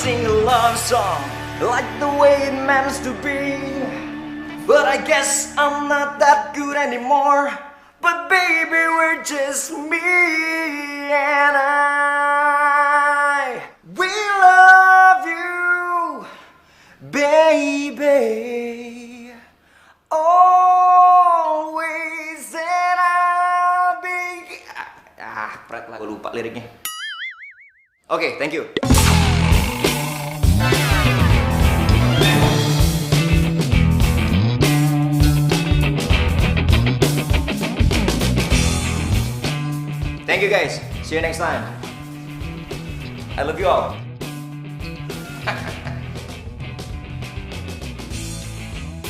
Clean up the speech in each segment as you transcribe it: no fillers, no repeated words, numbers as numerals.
sing a love song like the way it meant to be. But I guess I'm not that good anymore. But baby, we're just me and I. We love you, baby. Always and I'll be. Pret lah, gue lupa liriknya. Oke, thank you. Thank you guys. See you next time. I love you all.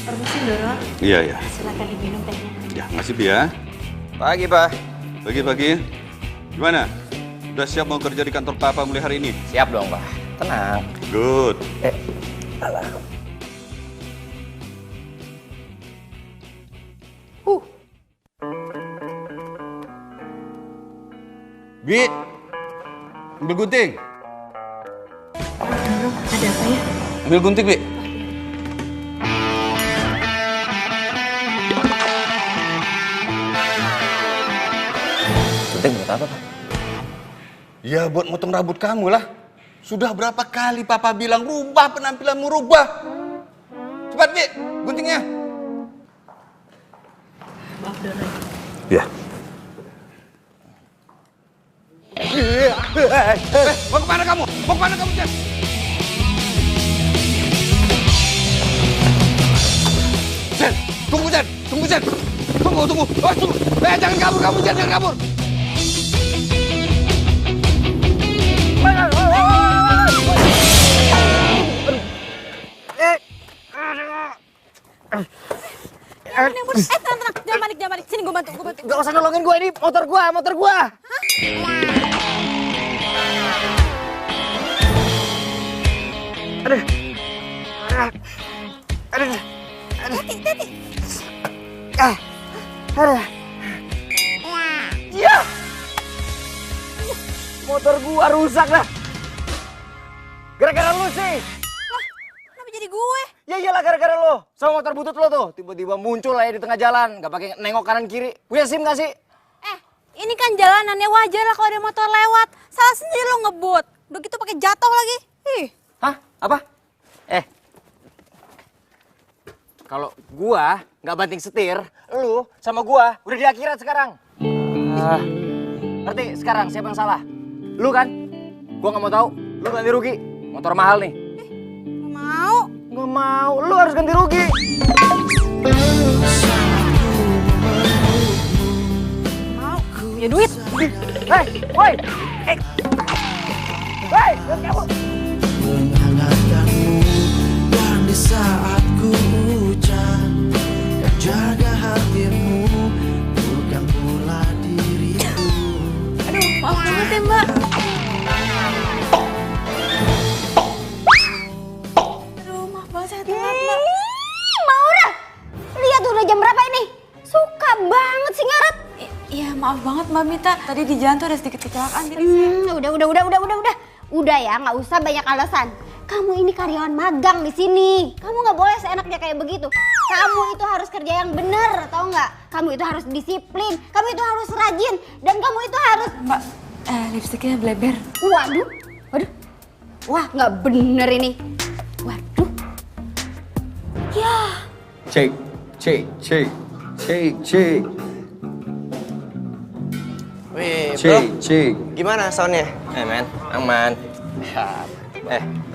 Permisi, Doro. Iya, iya. Silakan diminum tehnya. Ya, makasih, Bi ya. Pagi, Pak. Pagi-pagi. Gimana? Udah siap mau kerja di kantor Papa mulai hari ini? Siap dong, Pak. Tenang. Good. Alah. Bi, ambil gunting. Doro, ada apa ya? Ambil gunting, Bi. Gunting buat apa, Pak? Ya, buat motong rambut kamu lah. Sudah berapa kali Papa bilang rubah penampilanmu, rubah. Cepat, Bi, guntingnya. Maaf, Doro. Ya. Mau kemana kamu? Mau kemana kamu, Jen? Jen, tunggu, Jen. Tunggu, Jen. Tunggu. Oh, tunggu. Jangan kabur kamu, Jen. Jangan kabur. Tenang. Jangan balik. Sini gue bantu. Gak usah nolongin gue, ini motor gue. Aduh. Hati. Aduh. Ya. Motor gua rusak lah. Gara-gara lu sih. Kenapa jadi gue? Ya iyalah gara-gara lo. Sama motor butut lo tuh tiba-tiba muncul aja di tengah jalan, gak pakai nengok kanan kiri. Punya SIM gak sih? Ini kan jalanannya wajar lah kalau ada motor lewat. Salah sendiri lo ngebut. Udah gitu pakai jatuh lagi. Ih. Hah? Apa? Kalau gua nggak banting setir, lu sama gua udah di akhirat sekarang. Ngerti sekarang siapa yang salah? Lu kan? Gua nggak mau tahu. Lu ganti rugi. Motor mahal nih. Gak mau. Nggak mau. Lu harus ganti rugi. Mau. Punya duit. Hei, woi. Hei, jangan kabur. Menghangatkanmu dan di saat ku hujan dan jaga hatimu bukan pula diriku. Aduh, maaf banget ya, Mbak. Aduh, maaf banget saya telat, Mbak. Maura, lihat udah jam berapa ini? Suka banget sih ngaret. Iya, maaf banget Mbak Mita. Tadi di jalan tuh ada sedikit kecelakaan. Udah ya, nggak usah banyak alasan. Kamu ini karyawan magang di sini. Kamu nggak boleh seenaknya kayak begitu. Kamu itu harus kerja yang benar, tau nggak? Kamu itu harus disiplin. Kamu itu harus rajin. Dan kamu itu harus... Mbak, lipstiknya bleber. Waduh. Wah, nggak bener ini. Waduh. Ya. Cek. Wih, bro, Cek. gimana soundnya? Men, aman.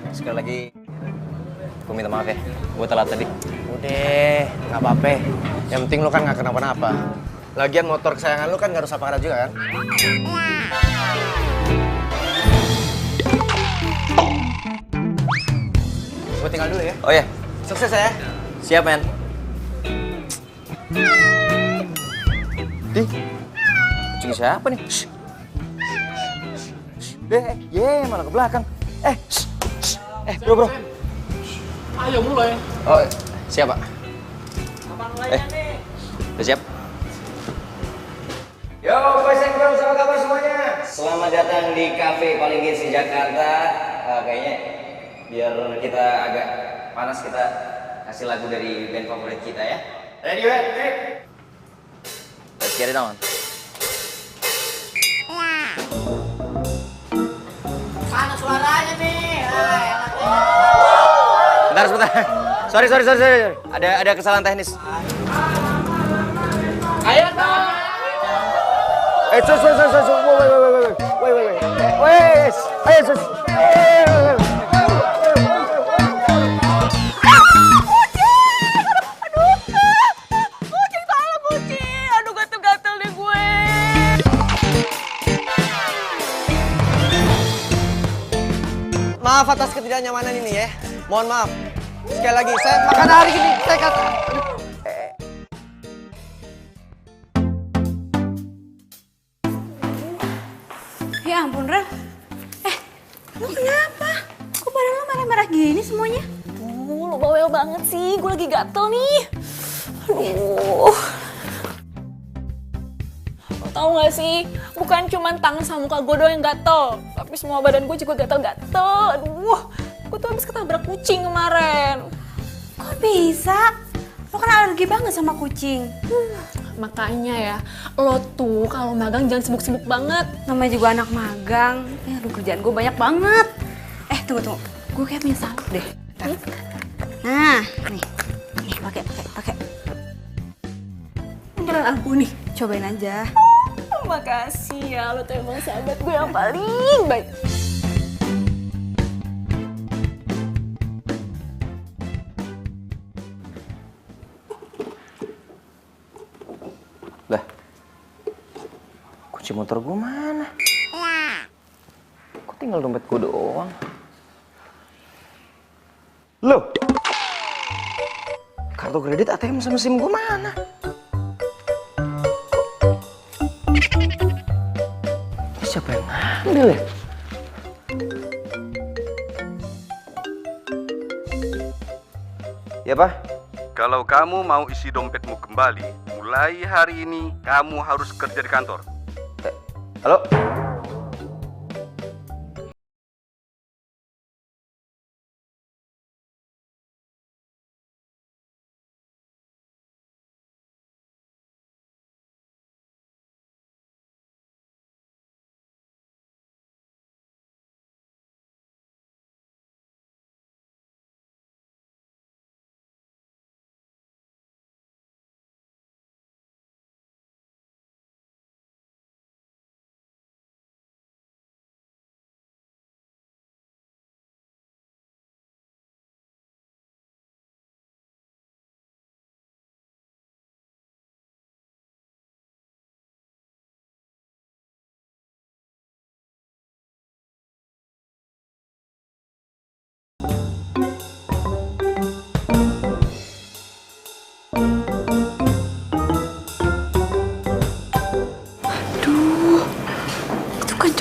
Sekali lagi, gue minta maaf ya. Gue telat tadi. Udah, nggak apa-apa. Yang penting lu kan nggak kenapa-napa. Lagian motor kesayangan lu kan nggak rusak parah juga kan? Gue tinggal dulu ya. Oh ya, Sukses ya. siap men. Di, kucing siapa nih? Malah ke belakang. Bro. Ayo mulai. Oh, siap, Pak. Udah siap? Yo, boys and girls, apa kabar semuanya? Selamat datang di kafe paling hits di Jakarta. Kayaknya Biar kita agak panas, kita kasih lagu dari band favorit kita ya. Ready, ready? Let's get it on. Mana suaranya nih? Bentar, sebentar. Sorry. Ada kesalahan teknis. Ayo dong. Wait. Kucing. Aduh, gatel-gatel deh gue. Maaf atas ketidaknyamanan ini ya. Mohon maaf. Sekali lagi, saya makan hari ini. Saya kata. Ya ampun, Rel. Lu kenapa? Kok badan lu merah-merah gini semuanya? Lu bawel banget sih, gue lagi gatel nih. Aduh. Lo tau gak sih, bukan cuma tangan sama muka gue doang yang gatel, tapi semua badan gue juga gatel-gatel. Aduh, gue tuh habis ketabrak kucing kemarin. Kok bisa? Lo kan alergi banget sama kucing. Makanya ya, lo tuh kalau magang jangan sibuk-sibuk banget. Namanya juga anak magang. Aduh, kerjaan gue banyak banget. Tunggu. Gue kayak punya sabuk deh. Bentar. Nah, nih. Nih, pakai. Beneran aku nih. Cobain aja. Makasih ya, lo tuh emang sahabat gue yang paling baik. Lah, kunci motor gue mana? Kok tinggal dompet gue doang? Loh, kartu kredit ATM sama SIM gue mana? Ini siapa yang ngambil ya? Ya, Pak? Kalau kamu mau isi dompetmu kembali, mulai hari ini kamu harus kerja di kantor. Halo?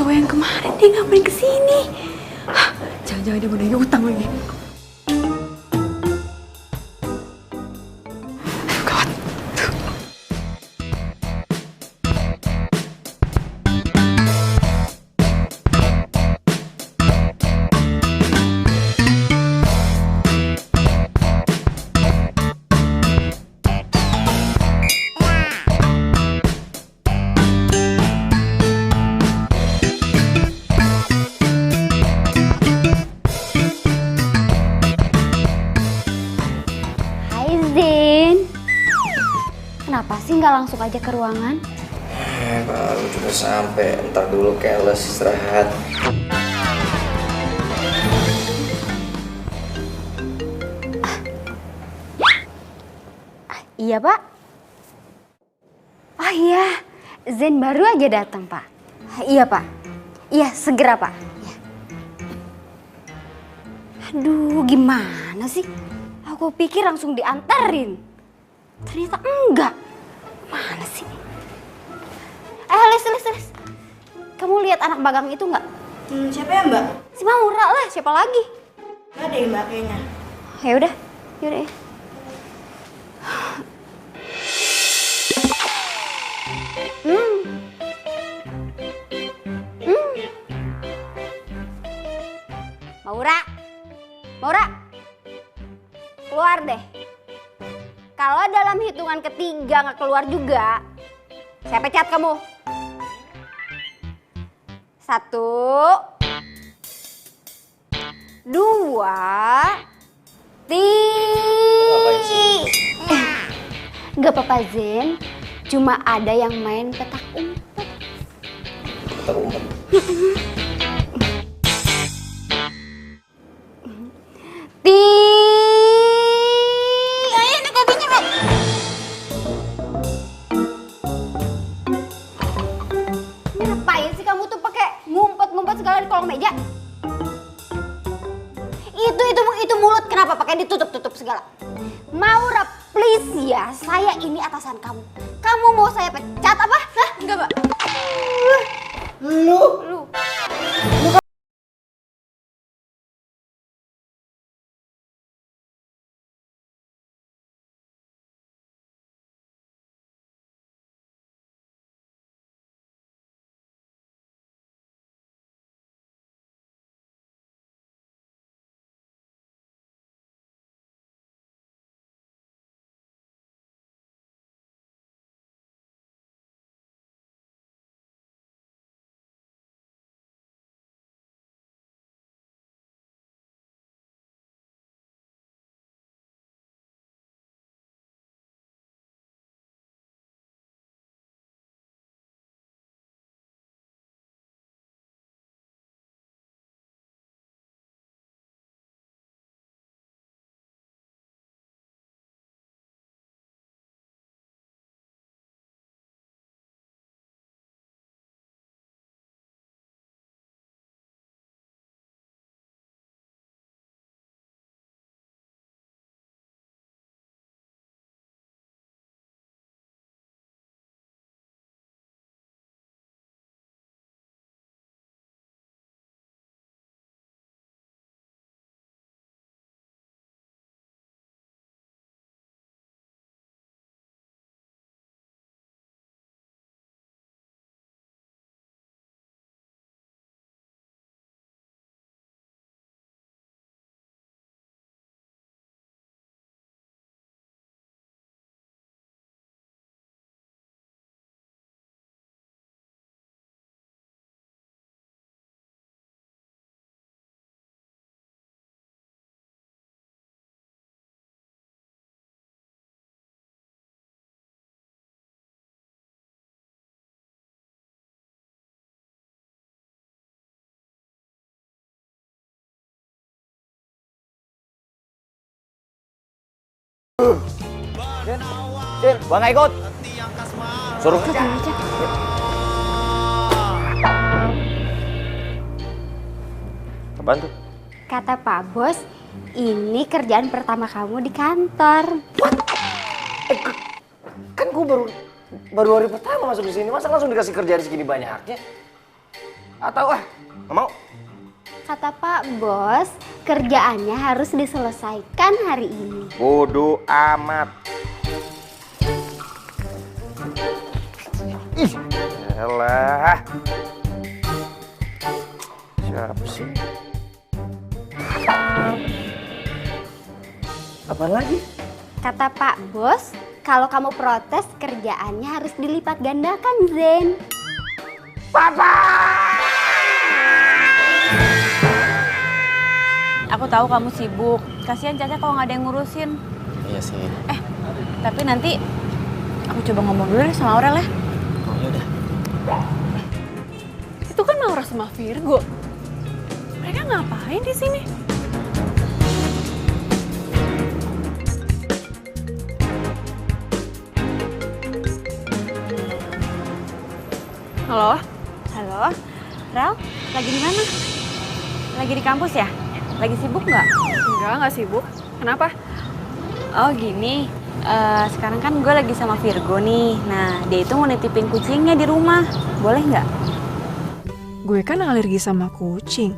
Cowok yang kemarin dia ngapain kesini? Jangan-jangan dia mau nanya utang lagi. Gawat. Kenapa sih nggak langsung aja ke ruangan? Baru juga sampai, ntar dulu keles istirahat. Iya, Pak. Oh iya, Zen baru aja datang, Pak. Iya, Pak. Iya, segera, Pak. Iya. Aduh, gimana sih? Aku pikir langsung diantarin. Ternyata enggak. Mana sih? Lis. Kamu lihat anak magang itu enggak? Siapa ya, Mbak? Si Maura lah, siapa lagi? Gak ada ya, Mbak, kayaknya. Yaudah ya. Maura, Maura, keluar deh. Kalau dalam hitungan ketiga nggak keluar juga, saya pecat kamu. 1, 2, 3. Gak apa-apa Zen, cuma ada yang main petak umpet. Petak umpet. Ayo ini kopinya, Mbak. Ngapain sih kamu tuh pakai ngumpet-ngumpet segala di kolong meja? Itu mulut kenapa pakai ditutup-tutup segala? Maura, please ya, saya ini atasan kamu. Kamu mau saya pecat apa? Hah? Enggak, Mbak. Lu. Din, gua nggak ikut. Suruh. Apaan tuh? Kata Pak Bos, ini kerjaan pertama kamu di kantor. Kan gua baru hari pertama masuk di sini, masa langsung dikasih kerjaan segini banyaknya? Atau nggak mau? Kata Pak Bos, kerjaannya harus diselesaikan hari ini. Bodoh amat. Ih, elah. Siapa sih? Apaan lagi? Kata Pak Bos, kalau kamu protes kerjaannya harus dilipat gandakan, Zen. Papa! Aku tahu kamu sibuk. Kasihan Caca kalau nggak ada yang ngurusin. Iya sih. Tapi nanti aku coba ngomong dulu deh sama Aurel ya. Oh yaudah. Itu kan Maura sama Virgo. Mereka ngapain di sini? Halo? Halo, Rel, lagi di mana? Lagi di kampus ya? Lagi sibuk nggak? Enggak sibuk. Kenapa? Oh gini, sekarang kan gue lagi sama Virgo nih. Nah, dia itu mau nitipin kucingnya di rumah. Boleh nggak? Gue kan alergi sama kucing.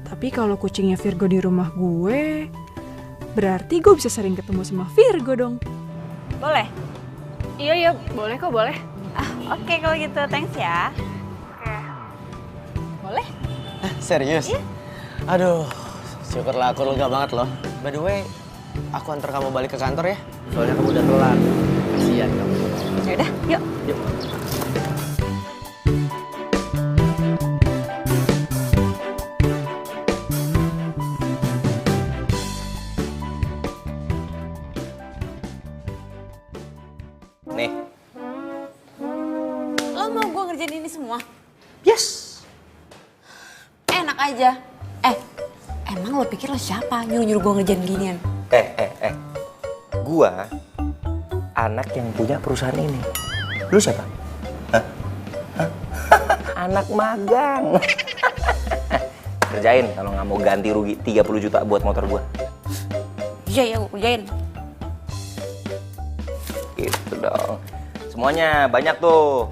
Tapi kalau kucingnya Virgo di rumah gue, berarti gue bisa sering ketemu sama Virgo dong. Boleh? Iya, boleh kok, boleh. Oke, kalau gitu, thanks ya. Boleh? Serius? Aduh, Syukurlah aku lega banget loh. By the way, aku antar kamu balik ke kantor ya. Soalnya kamu udah telat. Kasihan kamu. Ya udah, yuk. Yuk. Nih. Lo mau gue ngerjain ini semua? Yes. Enak aja. Emang lo pikir lo siapa nyuruh-nyuruh gue ngerjain ginian? Gua anak yang punya perusahaan ini. Lu siapa? Hah? Hah? Anak magang. Kerjain kalau nggak mau ganti rugi 30 juta buat motor gua. Iya ya, gue kerjain. Gitu dong. Semuanya banyak tuh.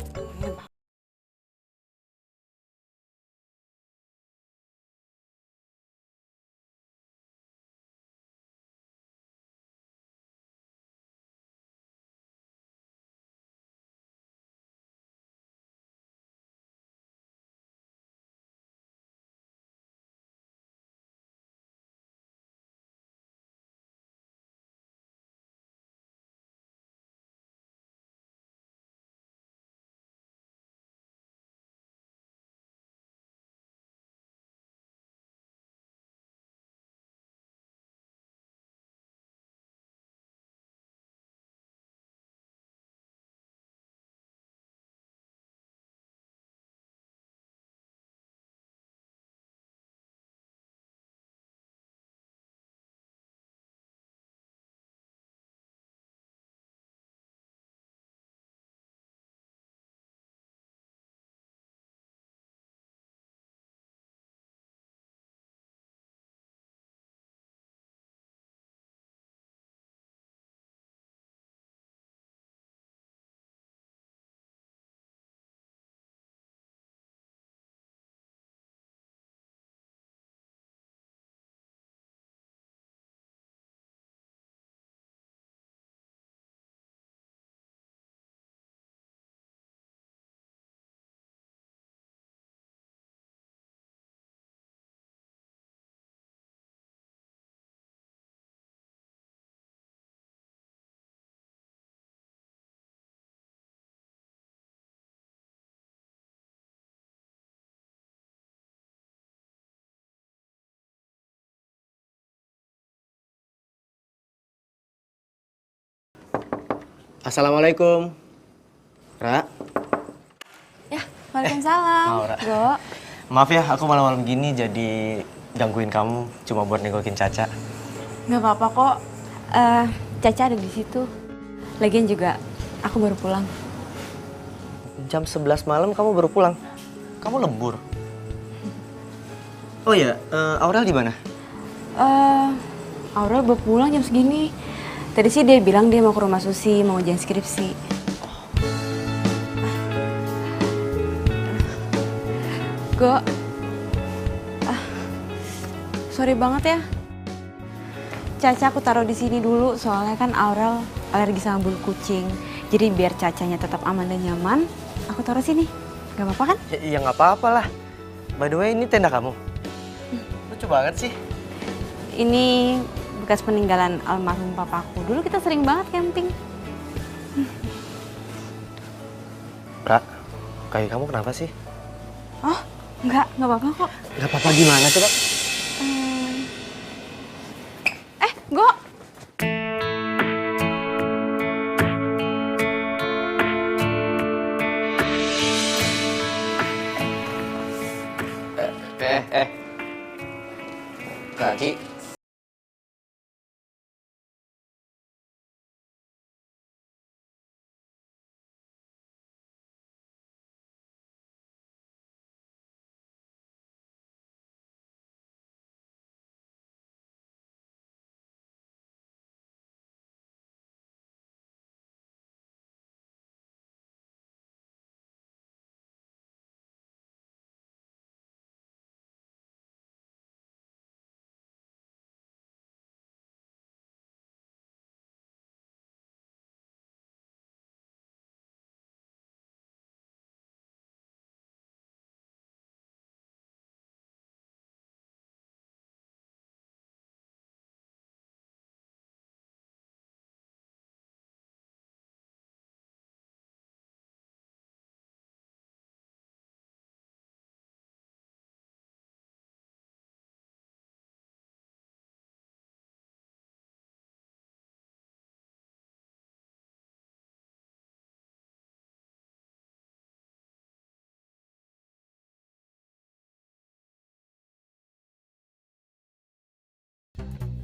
Assalamualaikum. Ra. Ya, waalaikumsalam. Mau, Ra. Go. Maaf ya, aku malam-malam gini jadi gangguin kamu cuma buat nengokin Caca. Gak apa-apa kok. Caca ada di situ. Lagian juga aku baru pulang. Jam 11 malam kamu baru pulang? Kamu lembur? Oh iya, Aurel di mana? Aurel baru pulang jam segini. Tadi sih dia bilang dia mau ke rumah Susi, mau ujian skripsi. Go. Sorry banget ya. Caca aku taruh di sini dulu, soalnya kan Aurel alergi sama bulu kucing. Jadi biar Cacanya tetap aman dan nyaman, aku taruh sini. Gak apa-apa kan? Ya nggak apa-apa lah. By the way, ini tenda kamu. Lucu banget sih. Ini bekas peninggalan almarhum papaku. Dulu kita sering banget camping. Ra, kaki kamu kenapa sih? Oh, nggak apa-apa kok. Nggak apa-apa gimana coba? Go. Kaki.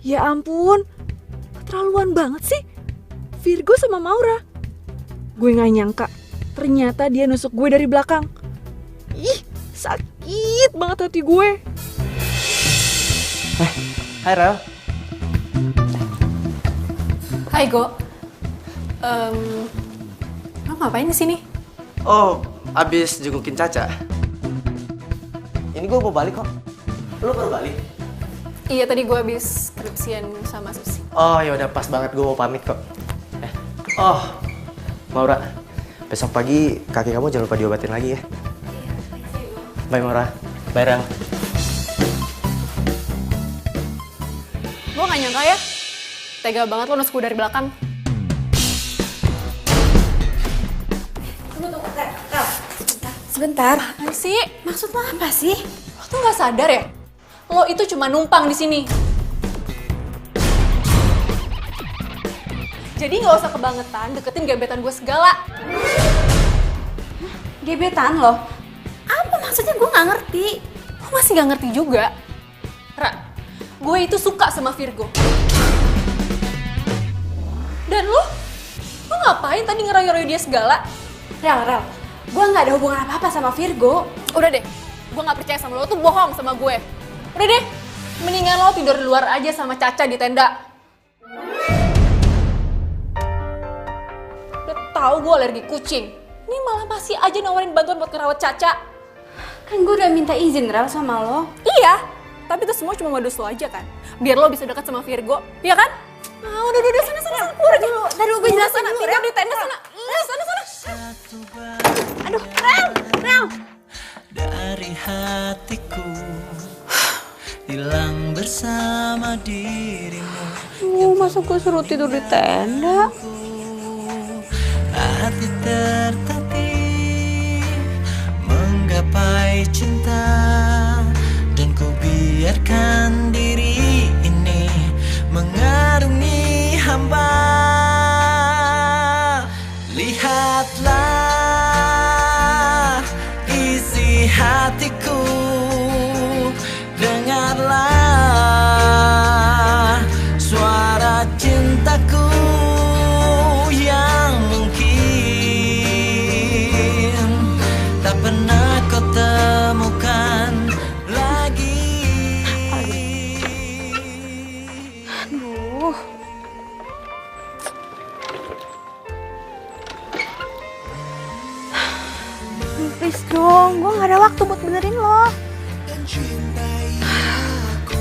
Ya ampun, keterlaluan banget sih. Virgo sama Maura. Gue gak nyangka, ternyata dia nusuk gue dari belakang. Ih, sakit banget hati gue. Hai Rel. Hai Go. Lo ngapain di sini? Oh, abis jengukin Caca. Ini gue mau balik kok. Lo baru balik? Iya, tadi gue habis skripsian sama Susi. Oh, ya udah pas banget, gue mau pamit kok. Oh, Maura, besok pagi kaki kamu jangan lupa diobatin lagi ya. Bye Maura. Bye Rel. Gue gak nyangka ya, tega banget lo nusuk gue dari belakang. Sebentar. Apaan sih? Maksud lo apa sih? Lo tuh gak sadar ya? Lo itu cuma numpang di sini. Jadi nggak usah kebangetan deketin gebetan gue segala. Gebetan lo? Apa maksudnya, gue nggak ngerti. Lo masih nggak ngerti juga? Ra, gue itu suka sama Virgo. Dan lo ngapain tadi ngerayu-rayu dia segala? Rel, gue nggak ada hubungan apa-apa sama Virgo. Udah deh, gue nggak percaya sama lo tuh bohong sama gue. Udah deh, mendingan lo tidur di luar aja sama Caca di tenda. Udah tahu gue alergi kucing. Ini malah masih aja nawarin bantuan buat ngerawat Caca. Kan gue udah minta izin Rel sama lo. Iya, tapi itu semua cuma modus lo aja kan. Biar lo bisa dekat sama Virgo, iya kan? Ah, udah, sana, keluar aja. Tadi gue jelasin dulu, tidur Rel. di tenda sana. Sana. Aduh, Rel. Dari hatiku hilang bersama dirimu. Masa gue suruh tidur di tenda? Hati tertatih menggapai cinta, dan ku biarkan diri ini mengarungi hamba. Lihatlah isi hatiku, dengarlah suara cintaku yang mungkin tak pernah kau temukan lagi. Aduh. Please dong, gue gak ada waktu buat benerin lo. Dan cintai aku,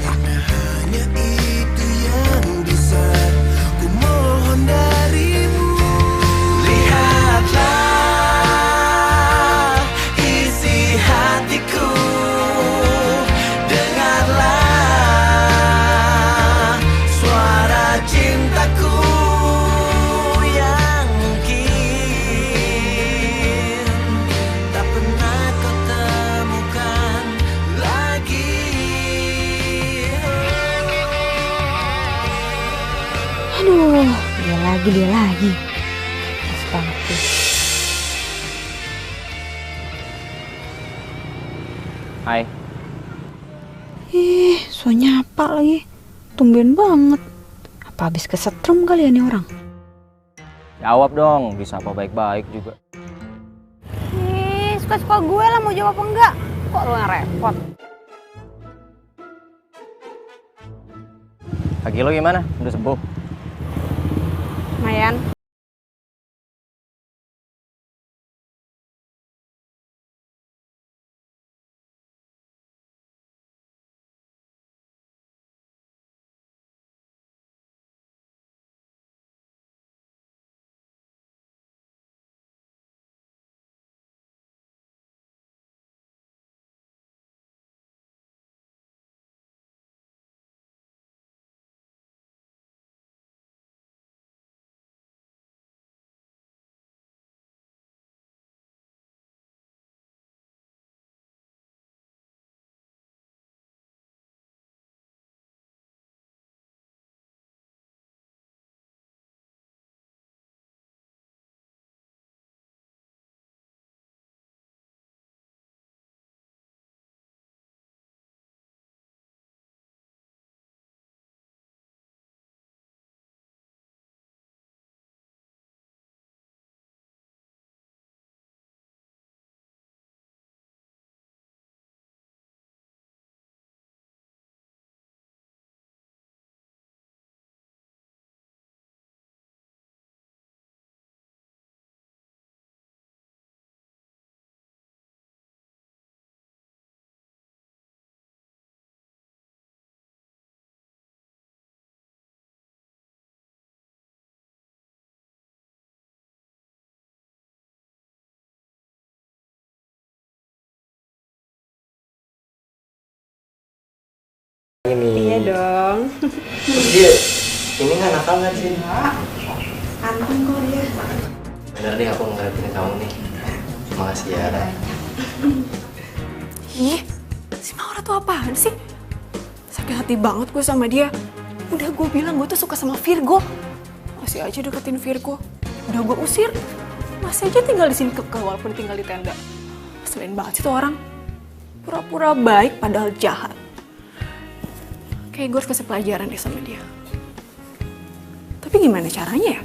karena hanya itu yang bisa ku mohon darimu. Lihatlah isi hatiku, dengarlah suara cintaku yang mungkin tak pernah kau temukan lagi. Aduh, dia lagi. Astaga. Hai. So nyapa lagi. Tumben banget. Apa habis kesetrum kali ya nih orang? Jawab dong, bisa apa baik-baik juga. Suka-suka gue lah mau jawab apa enggak. Kok lo yang repot? Kaki lo gimana? Udah sembuh? Lumayan. dong. Dia, ini nggak nakal nggak sih? Anteng kok dia. Bener deh aku ngeliatin kamu nih. Makasih ya. Ih, si Maura tuh apaan sih? Sakit hati banget gue sama dia. Udah gue bilang gue tuh suka sama Virgo. Masih aja deketin Virgo. Udah gue usir. Masih aja tinggal di sini kekeh walaupun tinggal di tenda. Selain banget sih tuh orang. Pura-pura baik padahal jahat. Kayak gue harus kasih pelajaran deh sama dia. Tapi gimana caranya ya?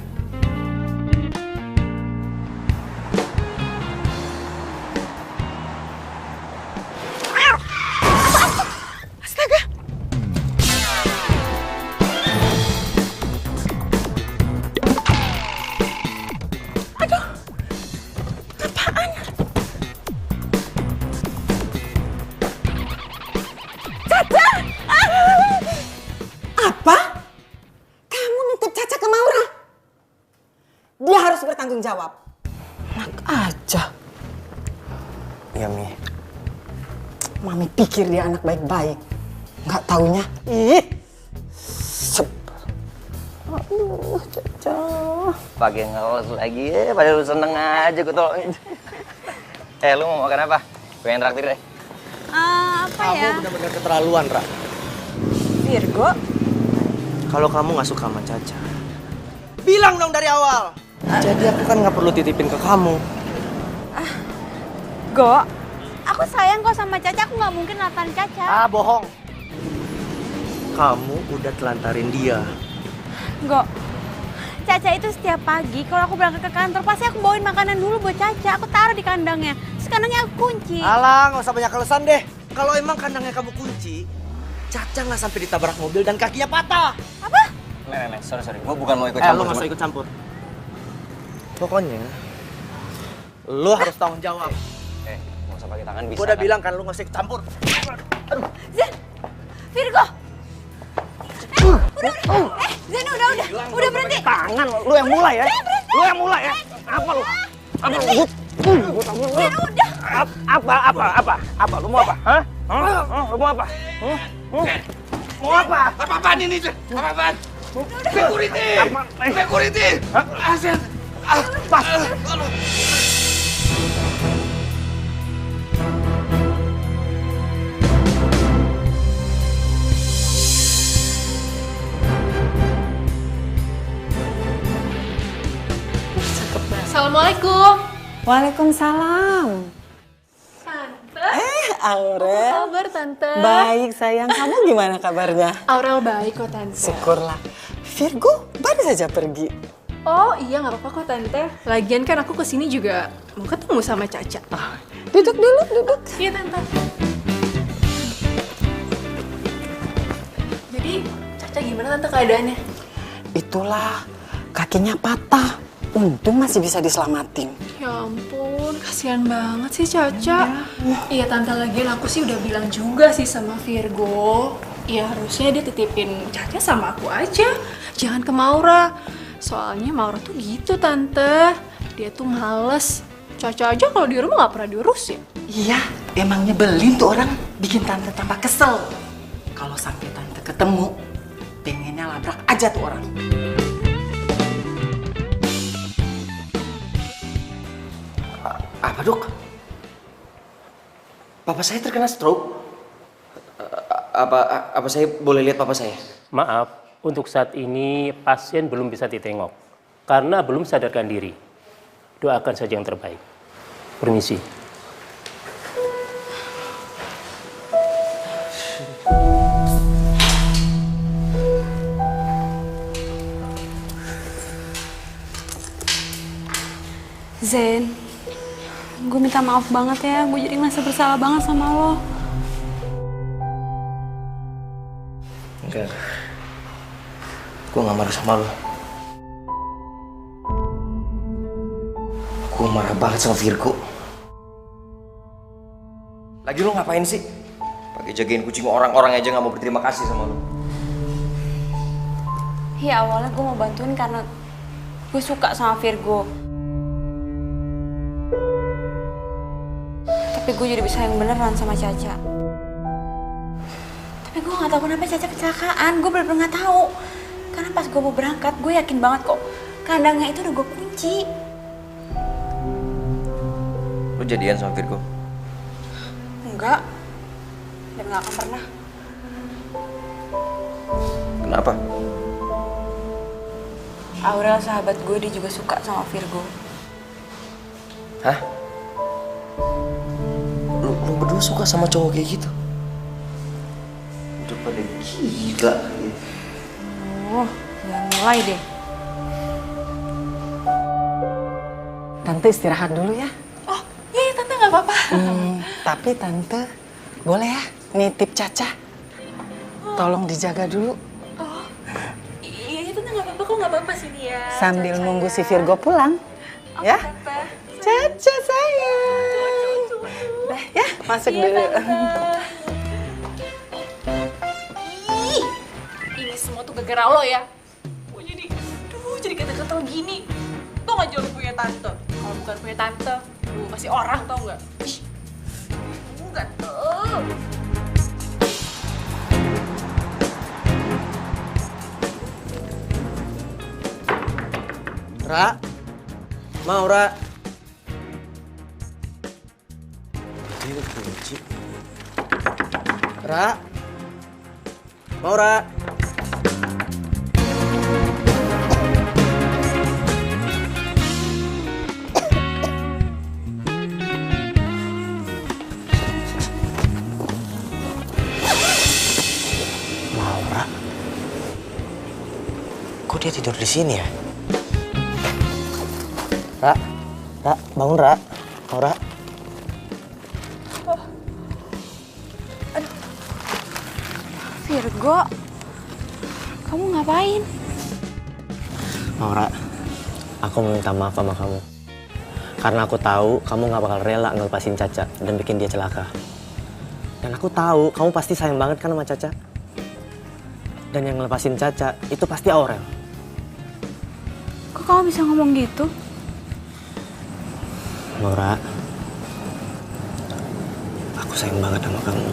Apa? Kamu nitip Caca ke Maura? Dia harus bertanggung jawab. Enak aja. Iya, Mi. Mami pikir dia anak baik-baik. Nggak taunya, ih. Aduh, Caca. Pakai ngelos lagi ya, padahal lu seneng aja gue tolongin. Lu mau makan apa? Pengen traktir deh. Apa ya? Kamu benar-benar keterlaluan, Ra. Virgo? Kalau kamu nggak suka sama Caca, bilang dong dari awal. Jadi aku kan nggak perlu titipin ke kamu. Go, aku sayang kok sama Caca, aku nggak mungkin lantarin Caca. Ah, bohong. Kamu udah telantarin dia. Go, Caca itu setiap pagi kalau aku berangkat ke kantor pasti aku bawain makanan dulu buat Caca. Aku taruh di kandangnya, terus kandangnya aku kunci. Alah, nggak usah banyak alasan deh. Kalau emang kandangnya kamu kunci, Caca nggak sampai ditabrak mobil dan kakinya patah. Apa? Nek, sorry. Gue bukan mau ikut campur. Lu nggak usah ikut campur. Pokoknya, lu harus tanggung jawab. Nggak usah pakai tangan bisa. Gue udah bilang kan lu nggak usah ikut campur. Zen, Virgo. Zen udah berhenti. Tangan lu yang mulai ya. Lu yang mulai ya. Apa lu? Apa lu? Zen udah. Apa? Lu mau apa? Hah? Lu mau apa? Mau apa? Apa-apaan ini? Apa-apaan? Security! Asen! Pas! Assalamualaikum. Waalaikumsalam. Tante. Aurel. Apa kabar, Tante? Baik sayang, kamu gimana kabarnya? Aurel baik kok, Tante. Syukurlah. Virgo baru saja pergi. Oh iya, nggak apa-apa kok, Tante. Lagian kan aku kesini juga mau ketemu sama Caca. Duduk dulu, duduk. Iya, Tante. Jadi, Caca gimana, Tante, keadaannya? Itulah, kakinya patah. Untung masih bisa diselamatin. Ya ampun, kasihan banget sih Caca. Iya, Tante, lagian aku sih udah bilang juga sih sama Virgo. Ya harusnya dia titipin Caca sama aku aja. Jangan ke Maura. Soalnya Maura tuh gitu, Tante. Dia tuh males. Caca aja kalau di rumah nggak pernah diurusin. Iya, emang nyebelin tuh orang. Bikin Tante tambah kesel. Kalau sampai Tante ketemu, pengennya labrak aja tuh orang. Apa, Dok? Papa saya terkena stroke. Apa saya boleh lihat papa saya? Maaf, untuk saat ini pasien belum bisa ditengok karena belum sadarkan diri. Doakan saja yang terbaik. Permisi. Zen, gue minta maaf banget ya, gue jadi ngerasa bersalah banget sama lo. Enggak. Gue gak marah sama lo. Gue marah banget sama Virgo. Lagi lo ngapain sih? Pakai jagain kucing orang-orang aja gak mau berterima kasih sama lo. Ya awalnya gue mau bantuin karena gue suka sama Virgo. Tapi gue jadi bisa yang beneran sama Caca. Tapi gue gak tahu kenapa Caca kecelakaan. Gue bener-bener gak tahu. Karena pas gue mau berangkat, gue yakin banget kok kandangnya itu udah gue kunci. Lu jadian sama Virgo? Enggak. Dan gak akan pernah. Kenapa? Aurel sahabat gue, dia juga suka sama Virgo. Hah? Lu berdua suka sama cowok kayak gitu? Udah pada gila. Oh, jangan mulai deh. Tante istirahat dulu ya. Oh, iya Tante nggak apa-apa. Tapi Tante boleh ya nitip Caca. Tolong dijaga dulu. Oh, iya Tante nggak apa-apa kok, nggak apa-apa sini ya. Sambil Caca nunggu ya. si Virgo pulang. Oh, Ya. Tante. Caca sayang. Dah ya, masuk Iya, dulu. Tante. Ih, ini semua tuh gara-gara lo ya. Gue jadi kata-kata gini. Tuh gak jauh punya tante. Kalau bukan punya tante, lu masih orang tau gak? Ih, enggak tuh. Ra, Maura. Ini kunci. Ra, Maura. Maura. Kok dia tidur di sini ya? Ra, bangun Ra. Maura. Virgo, kamu ngapain? Maura, aku mau minta maaf sama kamu. Karena aku tahu kamu gak bakal rela ngelepasin Caca dan bikin dia celaka. Dan aku tahu kamu pasti sayang banget kan sama Caca. Dan yang ngelepasin Caca itu pasti Aurel. Kok kamu bisa ngomong gitu? Maura, aku sayang banget sama kamu.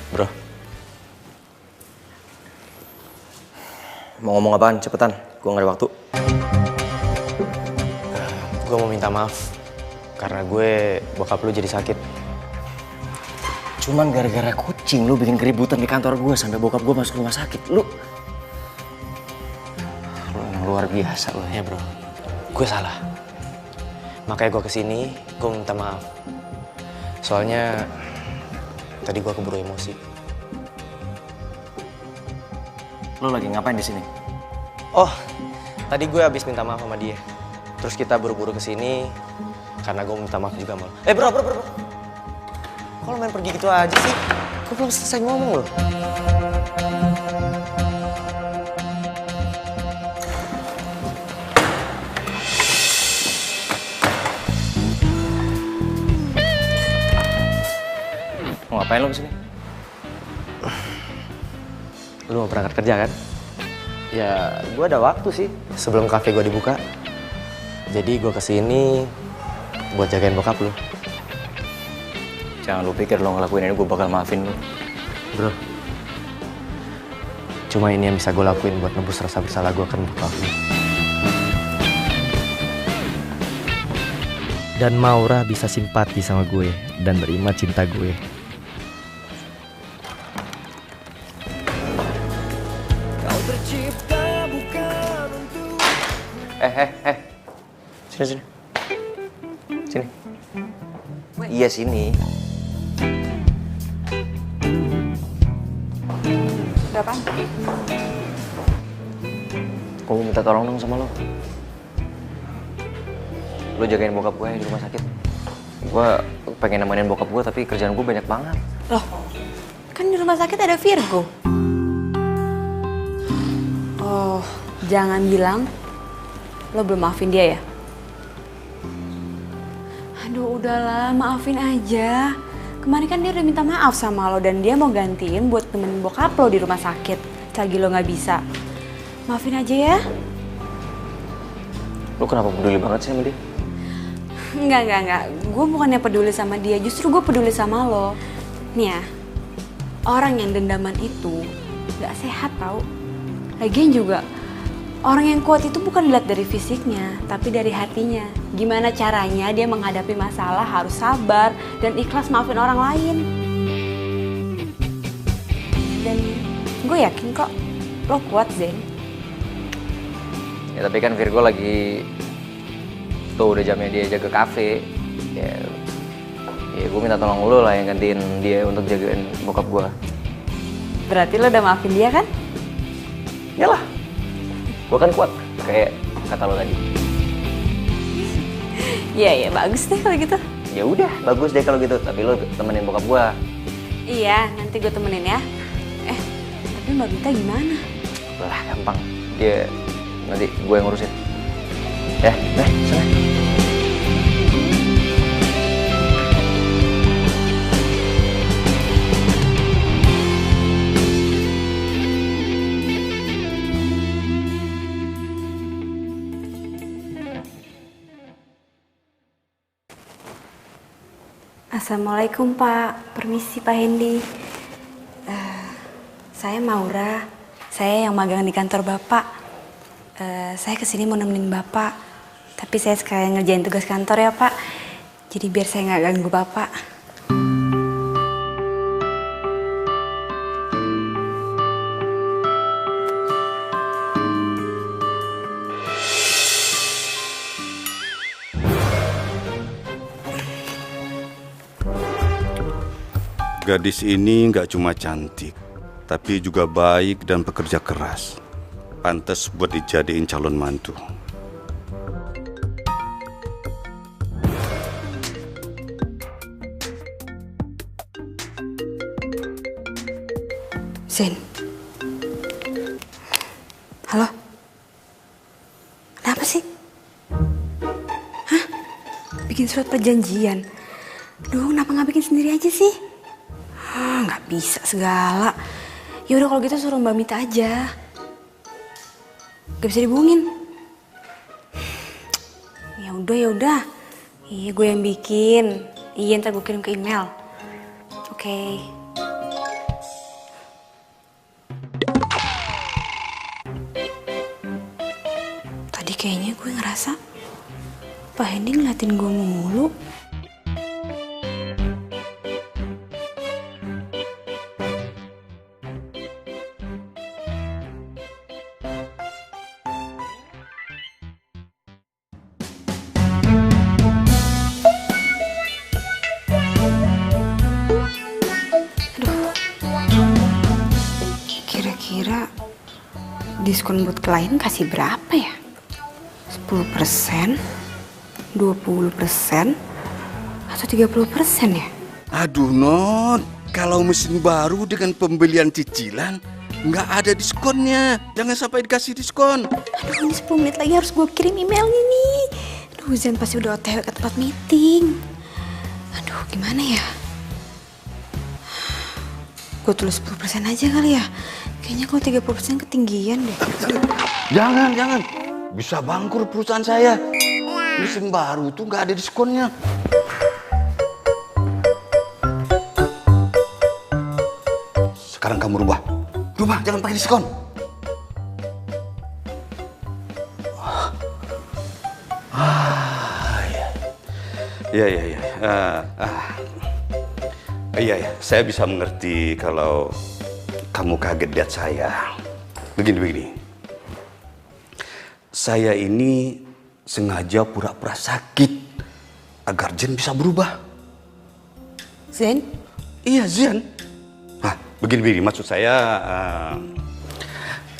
Bro, Mau ngomong apaan? Cepetan, gue gak ada waktu. gue mau minta maaf. Karena gue, bokap lu jadi sakit. Cuman gara-gara kucing lu bikin keributan di kantor gue sampai bokap gue masuk rumah sakit. Lu emang luar biasa lu. Ya bro, gue salah. Makanya gue kesini, gue minta maaf. Soalnya tadi gue keburu emosi. Lu lagi ngapain di sini? Oh, tadi gue habis minta maaf sama dia. Terus kita buru-buru kesini karena gue minta maaf juga sama lo. Bro. Kok lo main pergi gitu aja sih? Gue belum selesai ngomong loh. Mau ngapain lu kesini? Lu mau berangkat kerja kan? Ya, gue ada waktu sih sebelum kafe gue dibuka. Jadi gue kesini buat jagain bokap lu. Jangan lu pikir lo ngelakuin ini gue bakal maafin lu. Bro, cuma ini yang bisa gue lakuin buat nebus rasa bersalah gue kan bokap lu. Dan Maura bisa simpati sama gue dan terima cinta gue. Kau tercipta bukan untuk Sini. Sini. Iya sini. Ada apaan? Gue mau minta tolong dong sama lo. Lo jagain bokap gue di rumah sakit. Gue pengen nemenin bokap gue tapi kerjaan gue banyak banget. Loh, kan di rumah sakit ada Virgo. Oh, jangan bilang lo belum maafin dia ya? Aduh, udahlah, maafin aja. Kemarin kan dia udah minta maaf sama lo dan dia mau gantiin buat temenin bokap lo di rumah sakit. Selagi lo nggak bisa. Maafin aja ya. Lo kenapa peduli banget sih sama dia? Enggak. Gue bukannya peduli sama dia, justru gue peduli sama lo. Nih ya, orang yang dendaman itu gak sehat tau. Lagian juga, orang yang kuat itu bukan dilihat dari fisiknya, tapi dari hatinya. Gimana caranya dia menghadapi masalah harus sabar dan ikhlas maafin orang lain. Dan gue yakin kok, lo kuat Zen. Ya tapi kan Virgo lagi tuh udah jamnya dia jaga kafe. Ya gue minta tolong lo lah yang gantiin dia untuk jagain bokap gue. Berarti lo udah maafin dia kan? Yalah, gue kan kuat kayak kata lo tadi. Iya, bagus deh kalau gitu. Ya udah, bagus deh kalau gitu. Tapi lo temenin bokap gue. Iya, nanti gue temenin ya. Tapi Mbak Bita gimana? Lah gampang, dia nanti gue yang ngurusin. Ya, sana. Assalamualaikum Pak, permisi Pak Hendy. Saya Maura, saya yang magang di kantor Bapak. Saya kesini mau nemenin Bapak, tapi saya sekalian ngerjain tugas kantor ya Pak. Jadi biar saya nggak ganggu Bapak. Gadis ini nggak cuma cantik, tapi juga baik dan pekerja keras. Pantas buat dijadiin calon mantu. Zen. Halo? Kenapa sih? Hah? Bikin surat perjanjian? Duh, kenapa nggak bikin sendiri aja sih? Nggak bisa segala. Ya udah kalau gitu suruh Mbak Mita aja. Gak bisa dihubungin. Ya udah. Iya, gue yang bikin. Iya, ntar gue kirim ke email. Oke. Tadi kayaknya gue ngerasa Pak Hendy ngeliatin gue mulu. Kira-kira diskon buat klien kasih berapa ya? 10%, 20%, atau 30% ya? Aduh Non, kalau mesin baru dengan pembelian cicilan nggak ada diskonnya. Jangan sampai dikasih diskon. Aduh, ini 10 menit lagi harus gue kirim emailnya nih. Aduh, Zen pasti udah OTW ke tempat meeting. Aduh, gimana ya? Gue tulis 10% aja kali ya. Kayaknya kalau 30% ketinggian deh. Jangan. Bisa bangkrut perusahaan saya. Mesin baru tuh nggak ada diskonnya. Sekarang kamu rubah, jangan pakai diskon. Ya. Iya, iya, iya. Iya, ya. Saya bisa mengerti kalau kamu kaget lihat saya. Begini. Saya ini sengaja pura-pura sakit agar Zen bisa berubah. Zen? Iya, Zen. Nah, begini. Maksud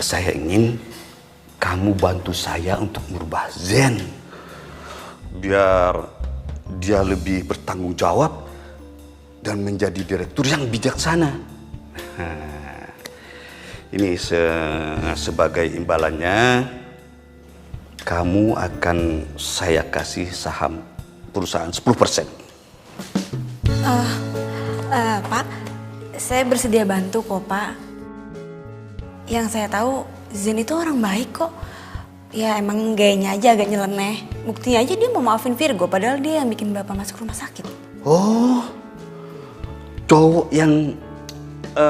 saya ingin kamu bantu saya untuk merubah Zen. Biar dia lebih bertanggung jawab dan menjadi direktur yang bijaksana. Nah, ini sebagai imbalannya, kamu akan saya kasih saham perusahaan 10%. Pak, saya bersedia bantu kok, Pak. Yang saya tahu, Zen itu orang baik kok. Ya emang gayanya aja agak nyeleneh. Buktinya aja dia mau maafin Virgo, padahal dia yang bikin Bapak masuk rumah sakit. Oh, cowok yang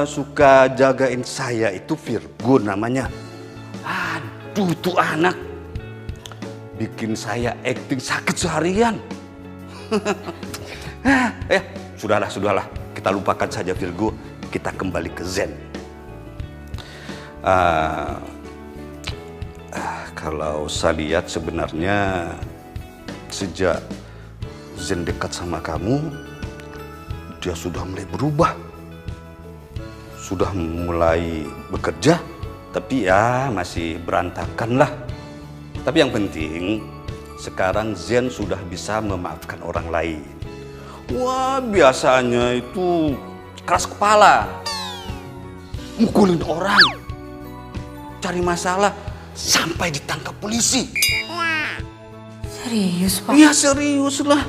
suka jagain saya itu Virgo namanya. Aduh, tuh anak bikin saya acting sakit seharian. Sudahlah. Kita lupakan saja Virgo. Kita kembali ke Zen. Kalau saya lihat sebenarnya sejak Zen dekat sama kamu, dia sudah mulai berubah. Sudah mulai bekerja, tapi ya masih berantakan lah. Tapi yang penting, sekarang Zen sudah bisa memaafkan orang lain. Wah, biasanya itu keras kepala, mukulin orang, cari masalah, sampai ditangkap polisi. Serius, Pak? Iya, serius lah.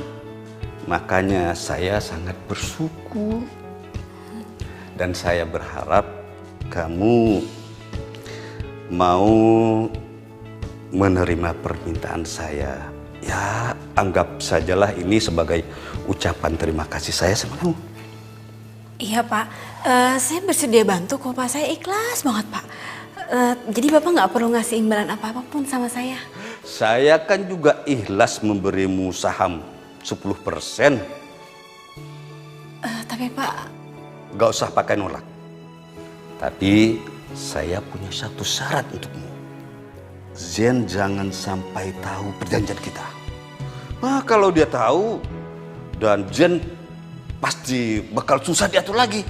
Makanya saya sangat bersyukur. Dan saya berharap kamu mau menerima permintaan saya. Ya, anggap sajalah ini sebagai ucapan terima kasih saya sama kamu. Iya, Pak. Saya bersedia bantu kok, Pak. Saya ikhlas banget, Pak. Jadi Bapak nggak perlu ngasih imbalan apa-apapun sama saya. Saya kan juga ikhlas memberimu saham 10%. Tapi Pak... Gak usah pakai nolak. Tapi saya punya satu syarat untukmu. Zen jangan sampai tahu perjanjian kita. Nah, kalau dia tahu, dan Zen pasti bakal susah diatur lagi.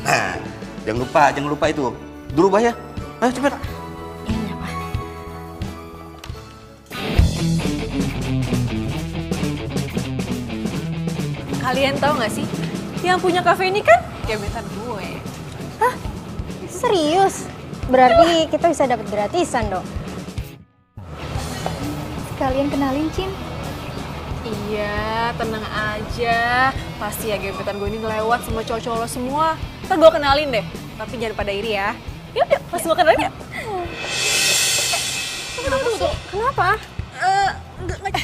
Nah, jangan lupa itu. Berubah ya. Ayo cepat. Iya, Pak. Kalian tahu nggak sih, yang punya kafe ini kan gebetan gue. Hah? Serius? Berarti kita bisa dapat gratisan dong. Sekalian kenalin, Cin. Iya, tenang aja. Pasti ya gebetan gue ini ngelewat sama cowok-cowok lo semua. Ntar gue kenalin deh, tapi jangan pada iri ya. Yuk, pas gue kenalin ya. Tunggu. Kenapa?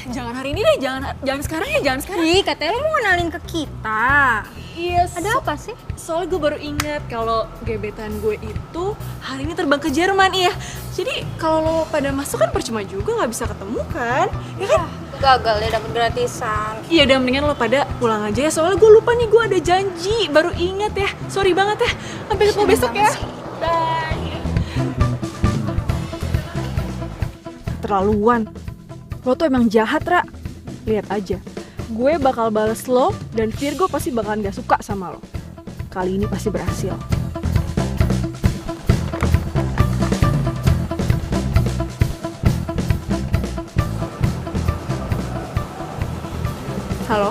Jangan hari ini deh, jangan sekarang ya, jangan sekarang. Ih, katanya lo mau kenalin ke kita. Iya, Ada apa sih? Soalnya gue baru ingat kalau gebetan gue itu hari ini terbang ke Jerman, iya. Jadi kalau lo pada masuk kan percuma juga, nggak bisa ketemu kan, ya kan? Gagal deh dapet gratisan. Iya, udah mendingan lo pada pulang aja ya. Soalnya gue lupa nih, gue ada janji, baru ingat ya. Sorry banget ya. Sampai ketemu besok ya. Bye. Keterlaluan. Lo tuh emang jahat, Ra. Lihat aja. Gue bakal bales lo dan Virgo pasti bakalan gak suka sama lo. Kali ini pasti berhasil. Halo?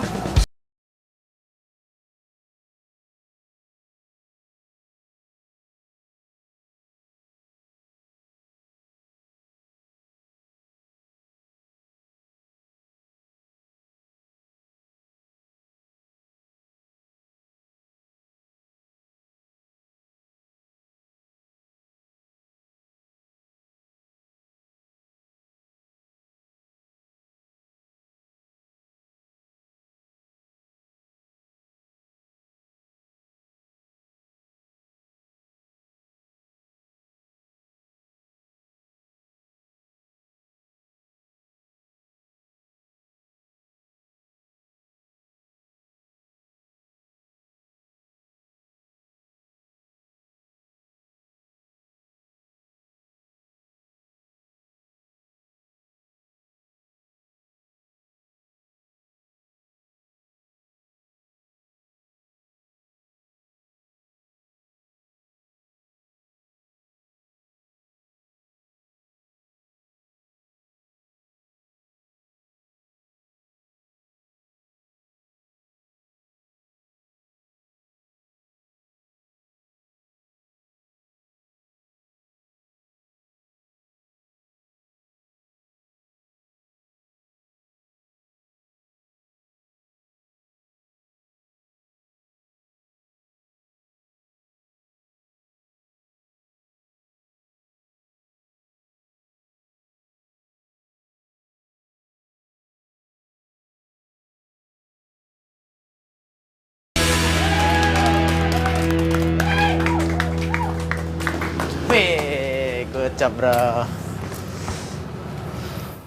Kocap, bro.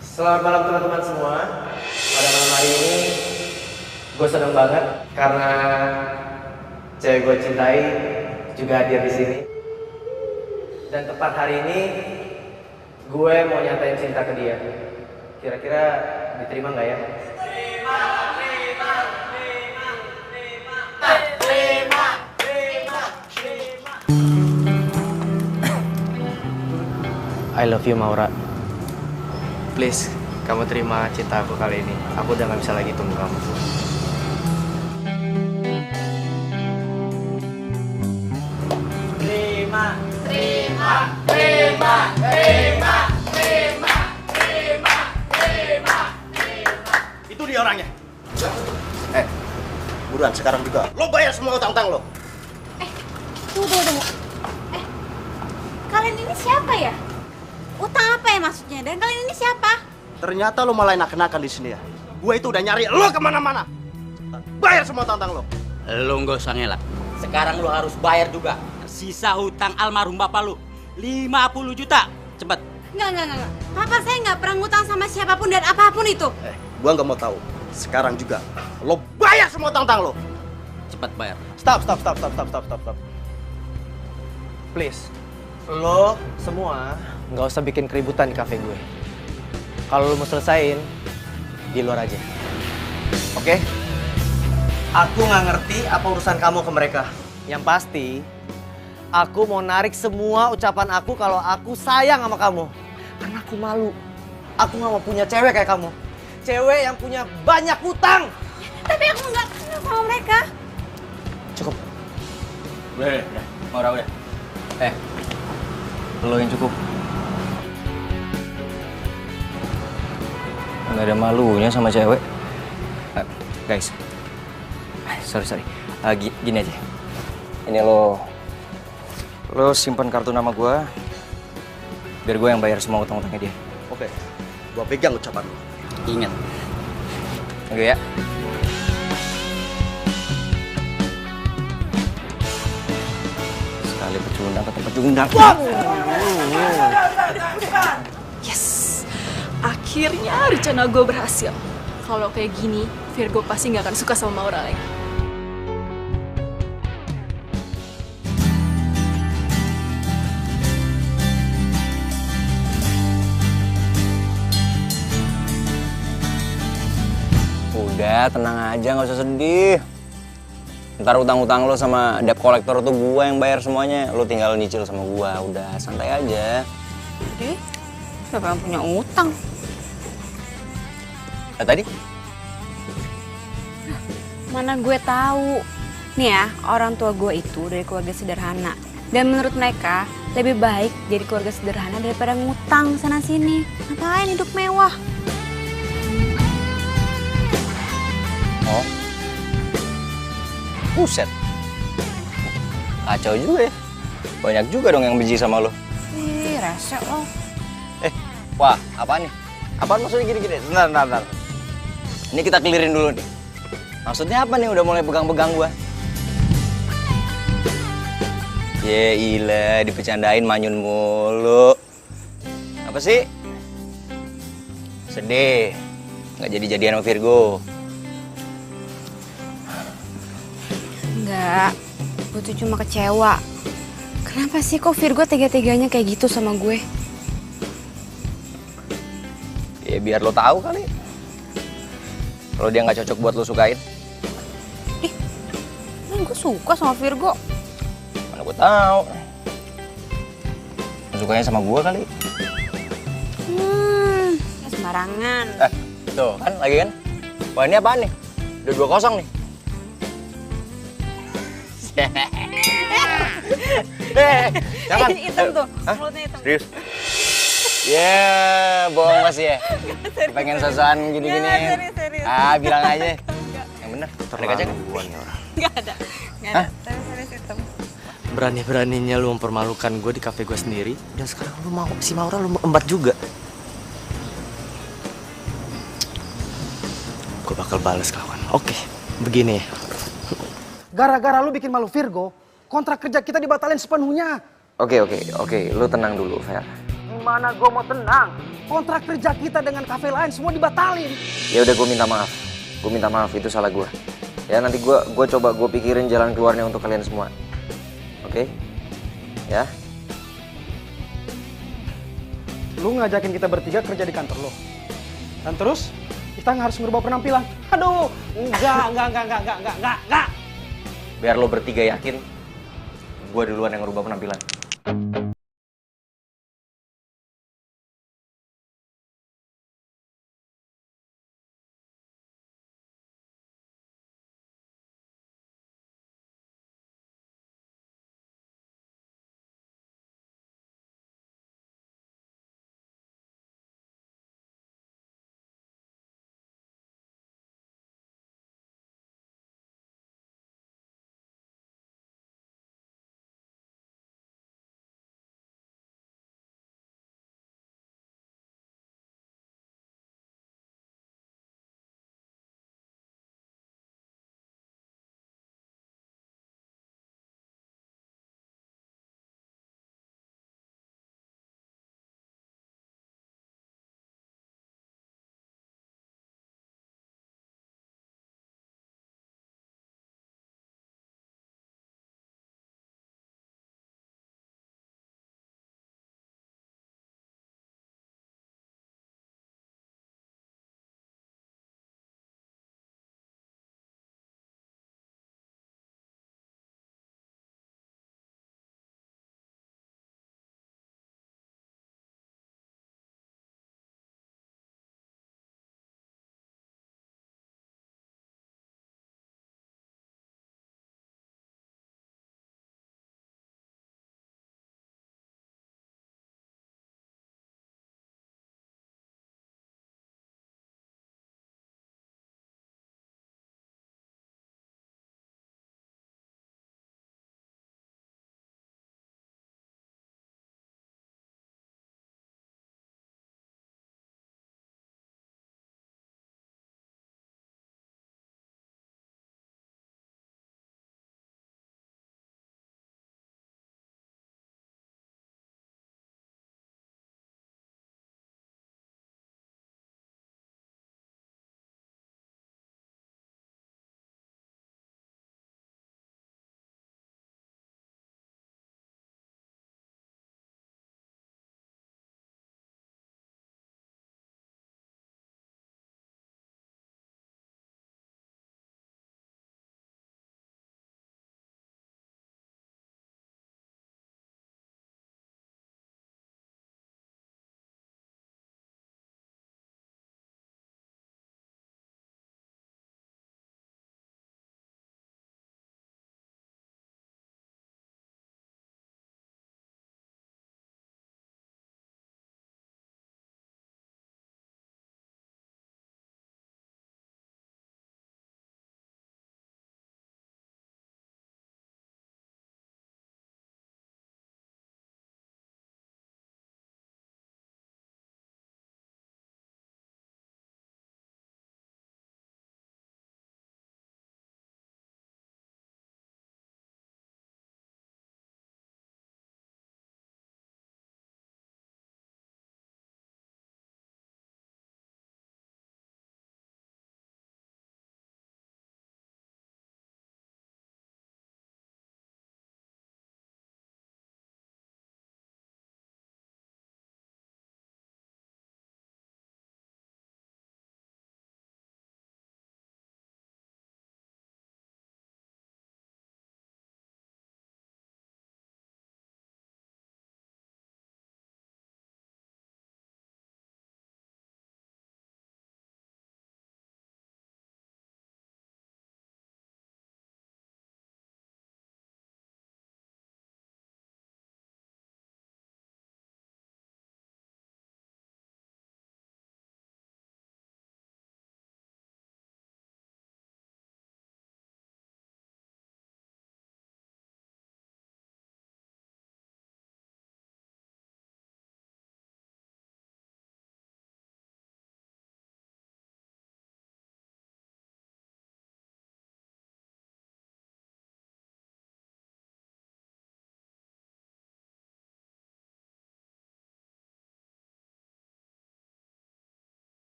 Selamat malam teman-teman semua. Pada malam hari ini gue seneng banget karena cewek gue cintai juga hadir di sini. Dan tepat hari ini gue mau nyatain cinta ke dia. Kira-kira diterima nggak ya? I love you, Maura. Please, kamu terima cinta aku kali ini. Aku udah gak bisa lagi tunggu kamu. Itu dia orangnya. Buruan sekarang juga. Lo bayar semua utang-utang lo. Tunggu. Kalian ini siapa ya? Utang apa ya maksudnya? Dan kalian ini siapa? Ternyata lo malah enak-enakan di sini ya. Gue itu udah nyari lo kemana-mana. Bayar semua utang-utang lo. Lo nggak usah ngelak. Sekarang lo harus bayar juga. Sisa hutang almarhum bapak lo 50 juta. Cepet. Enggak. Papa saya nggak pernah ngutang sama siapapun dan apapun itu. Gue nggak mau tahu. Sekarang juga lo bayar semua utang-utang lo. Cepet bayar. Stop. Please, lo semua nggak usah bikin keributan di kafe gue. Kalau lo mau selesain, di luar aja. Oke? Aku nggak ngerti apa urusan kamu ke mereka. Yang pasti, aku mau narik semua ucapan aku kalau aku sayang sama kamu. Karena aku malu. Aku nggak mau punya cewek kayak kamu. Cewek yang punya banyak hutang. Tapi aku nggak kenal sama mereka. Cukup. Udah. Maura udah. Lo yang cukup. Nggak ada malunya sama cewek. Guys, sorry. Gini aja. Ini lo simpan kartu nama gue, biar gue yang bayar semua utang-utangnya dia. Oke, gue pegang ucapan lo. Ingat. Oke ya. Sekali pecundang tetap pecundang. Yes, akhirnya rencana gue berhasil. Kalau kayak gini, Virgo pasti nggak akan suka sama Maura lagi. Udah, tenang aja, nggak usah sedih. Ntar utang-utang lo sama debt collector tuh gua yang bayar semuanya. Lo tinggal nyicil sama gua, udah santai aja. Jadi, siapa yang punya utang? Tadi? Mana gue tahu. Nih ya, orang tua gue itu dari keluarga sederhana. Dan menurut mereka, lebih baik jadi keluarga sederhana daripada ngutang sana-sini. Ngapain hidup mewah? Oh. Buset. Kacau juga ya. Banyak juga dong yang benci sama lo. Ih, rese lo. Wah, apaan nih? Apaan maksudnya gini-gini? Bentar. Ini kita clearin dulu nih. Maksudnya apa nih udah mulai pegang-pegang gua? Ya ilah, dipecandain manyun mulu. Apa sih? Sedih. Nggak jadi-jadian sama Virgo. Enggak, gue tuh cuma kecewa. Kenapa sih kok Virgo tega-teganya kayak gitu sama gue? Ya biar lo tahu kali. Kalau dia nggak cocok buat lo sukain. Kan gue suka sama Virgo. Mana gue tahu. Lo sukanya sama gue kali. Ya sembarangan. Tuh kan lagi kan. Wah ini apaan nih? Udah 2-0 nih. Jangan. Hitam tuh, mulutnya hitam. Serius? Ya, bohong masih ya. Pengen sosokan gini-gini. Serius. Ah, bilang aja. Yang bener. Ada kaca kan? Gak ada. Tapi serius hitam. Berani-beraninya lu mempermalukan gue di kafe gue sendiri. Dan sekarang lu mau si Maura lu embat juga. Gue bakal balas kawan. Oke, begini. Gara-gara lu bikin malu Virgo, kontrak kerja kita dibatalin sepenuhnya. Oke. Lu tenang dulu, Fer. Gimana gue mau tenang? Kontrak kerja kita dengan kafe lain semua dibatalin. Ya udah, gue minta maaf. Gue minta maaf, itu salah gue. Ya nanti gue coba gue pikirin jalan keluarnya untuk kalian semua. Oke? Ya? Lu ngajakin kita bertiga kerja di kantor lo. Dan terus kita harus merubah penampilan. Aduh, enggak. Biar lo bertiga yakin, gue duluan yang ngerubah penampilan.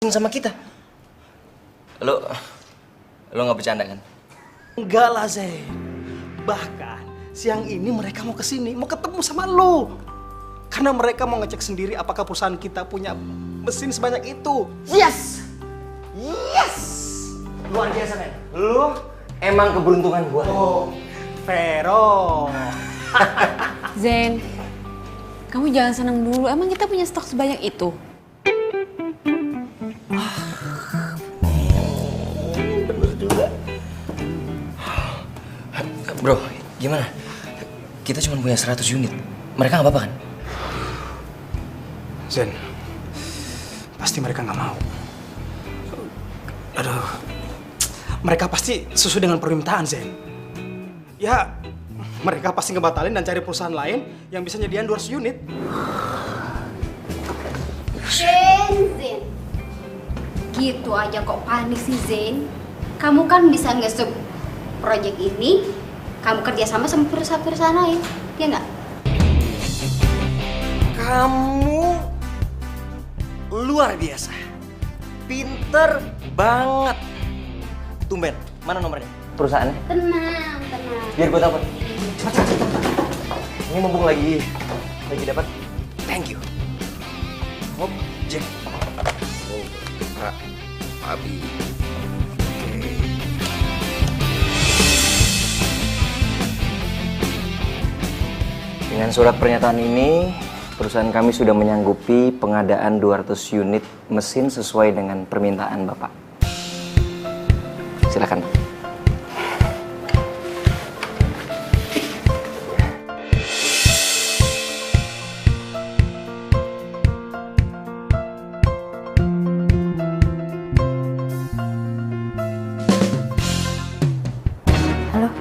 sama kita. Lo nggak bercanda kan? Enggak lah, Zen. Bahkan siang ini mereka mau kesini, mau ketemu sama lo. Karena mereka mau ngecek sendiri apakah perusahaan kita punya mesin sebanyak itu. Yes! Yes! Luar biasa, men. Lo emang keberuntungan gua. Oh, Vero. Zen, kamu jangan senang dulu. Emang kita punya stok sebanyak itu? Bener juga. Bro, gimana? Kita cuma punya 100 unit. Mereka nggak apa-apa kan? Zen, pasti mereka nggak mau. Aduh, mereka pasti sesuai dengan permintaan, Zen. Ya, mereka pasti ngebatalin dan cari perusahaan lain yang bisa nyediain 200 unit. Zen. Gitu aja kok panik sih, Zen. Kamu kan bisa nge-sub project ini, kamu kerjasama sama perusahaan-perusahaan lain, ya nggak? Kamu luar biasa. Pinter banget. Tumben, mana nomornya? Perusahaannya? Tenang. Biar gue dapat. Cepat. Ini mumpung lagi dapat. Thank you. Hop, Jack. Oh, Pak Abi. Dengan surat pernyataan ini, perusahaan kami sudah menyanggupi pengadaan 200 unit mesin sesuai dengan permintaan Bapak. Silakan. Halo.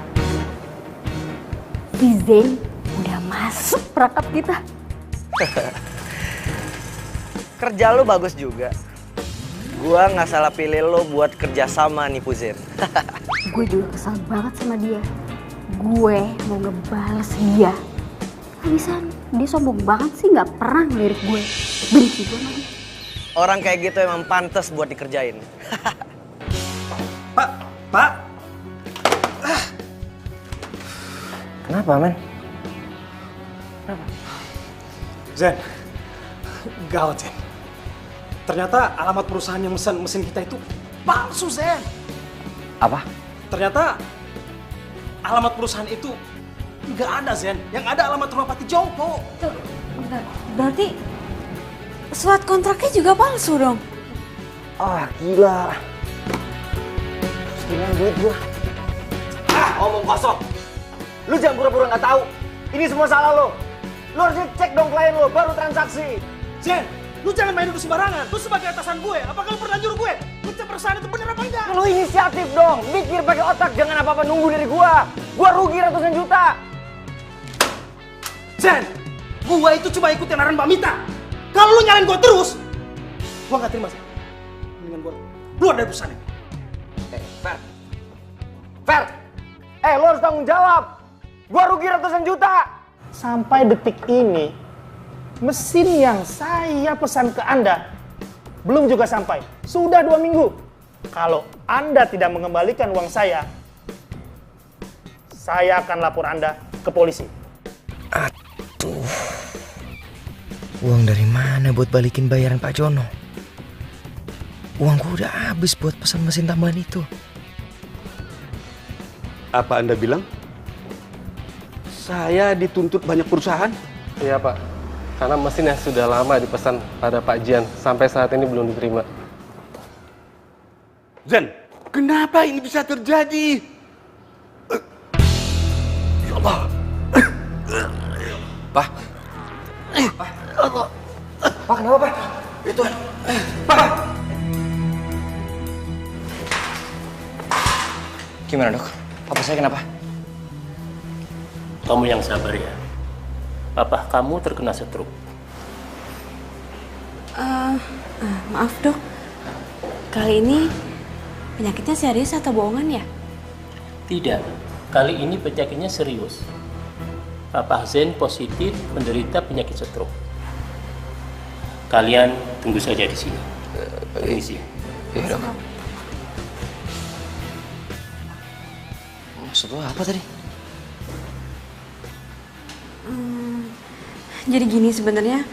Si Zen udah masuk perangkap kita. Kerja lo bagus juga. Gua nggak salah pilih lo buat kerja sama nih Zen. Gue juga kesal banget sama dia. Gue mau ngebales dia. Habisan dia sombong banget sih, nggak pernah ngelirik gue. Benci gue sama dia. Orang kayak gitu emang pantas buat dikerjain. Pak. Kenapa, men? Zen, gawat, Zen. Ternyata alamat perusahaan yang mesin kita itu palsu, Zen. Apa? Ternyata alamat perusahaan itu nggak ada, Zen. Yang ada alamat rumah Pati Jompo. Tuh, bentar. Berarti surat kontraknya juga palsu dong? Ah, gila. Gila duit gua. Omong kosong. Lu jangan pura-pura nggak tahu. Ini semua salah lo. Lu harusnya cek dong klien lo baru transaksi. Zen, lu jangan main duduk sembarangan. Lu sebagai atasan gue, apakah lu pernah nyuruh gue ngecek perusahaan itu bener apa enggak? Lu inisiatif dong, mikir pakai otak, jangan apa-apa nunggu dari gua. Gua rugi ratusan juta. Zen, gua itu cuma ikutin arahan Mbak Mita. Kalau lu nyalain gua terus, gua nggak terima, Zen. Mendingan gua keluar dari perusahaan ini. Fer, lu harus tanggung jawab. Gua rugi ratusan juta. Sampai detik ini, mesin yang saya pesan ke Anda belum juga sampai. Sudah 2 minggu. Kalau Anda tidak mengembalikan uang saya akan lapor Anda ke polisi. Aduh. Uang dari mana buat balikin bayaran Pak Jono? Uangku udah habis buat pesan mesin tambahan itu. Apa Anda bilang? Saya dituntut banyak perusahaan? Iya Pak, karena mesin yang sudah lama dipesan pada Pak Jian sampai saat ini belum diterima. Zen, kenapa ini bisa terjadi? Ya Allah. Pak. Pak, kenapa Pak? Itu Pak. Gimana dok? Papa saya kenapa? Kamu yang sabar ya. Papa kamu terkena stroke. Maaf dok, kali ini penyakitnya serius atau bohongan ya? Tidak, kali ini penyakitnya serius. Papa Zen positif menderita penyakit stroke. Kalian tunggu saja di sini. Permisi. Ya udah. Maksud lo apa tadi? Jadi gini sebenarnya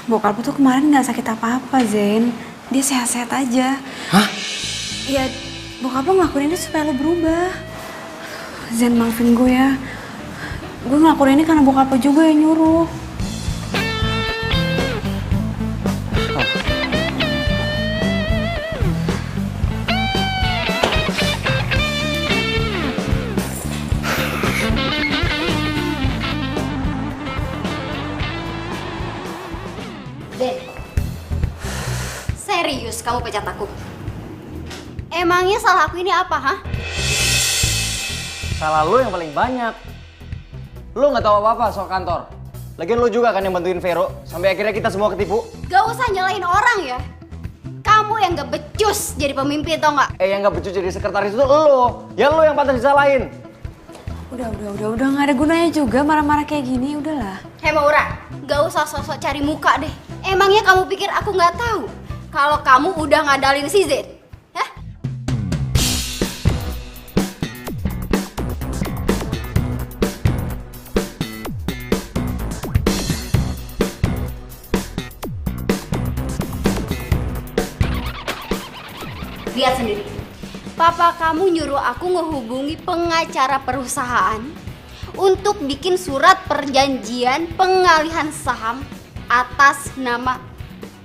bokap tuh kemarin nggak sakit apa-apa, Zen. Dia sehat-sehat aja. Hah? Ya, bokap lo ngelakuin ini supaya lo berubah. Zen, maafin gue ya. Gue ngelakuin ini karena bokap lo juga yang nyuruh. Zen, serius kamu pecat aku? Emangnya salah aku ini apa, hah? Salah lo yang paling banyak. Lo nggak tahu apa-apa soal kantor. Lagian lo juga kan yang bantuin Vero sampai akhirnya kita semua ketipu. Gak usah nyalahin orang ya. Kamu yang gak becus jadi pemimpin, tau nggak? Yang nggak becus jadi sekretaris itu lo. Ya lo yang pantas disalahin. Udah nggak ada gunanya juga marah-marah kayak gini, udahlah. Hei Maura, gak usah sosok cari muka deh. Emangnya kamu pikir aku nggak tahu kalau kamu udah ngadalin si Zen? Hah? Lihat sendiri. Papa kamu nyuruh aku ngehubungi pengacara perusahaan untuk bikin surat perjanjian pengalihan saham atas nama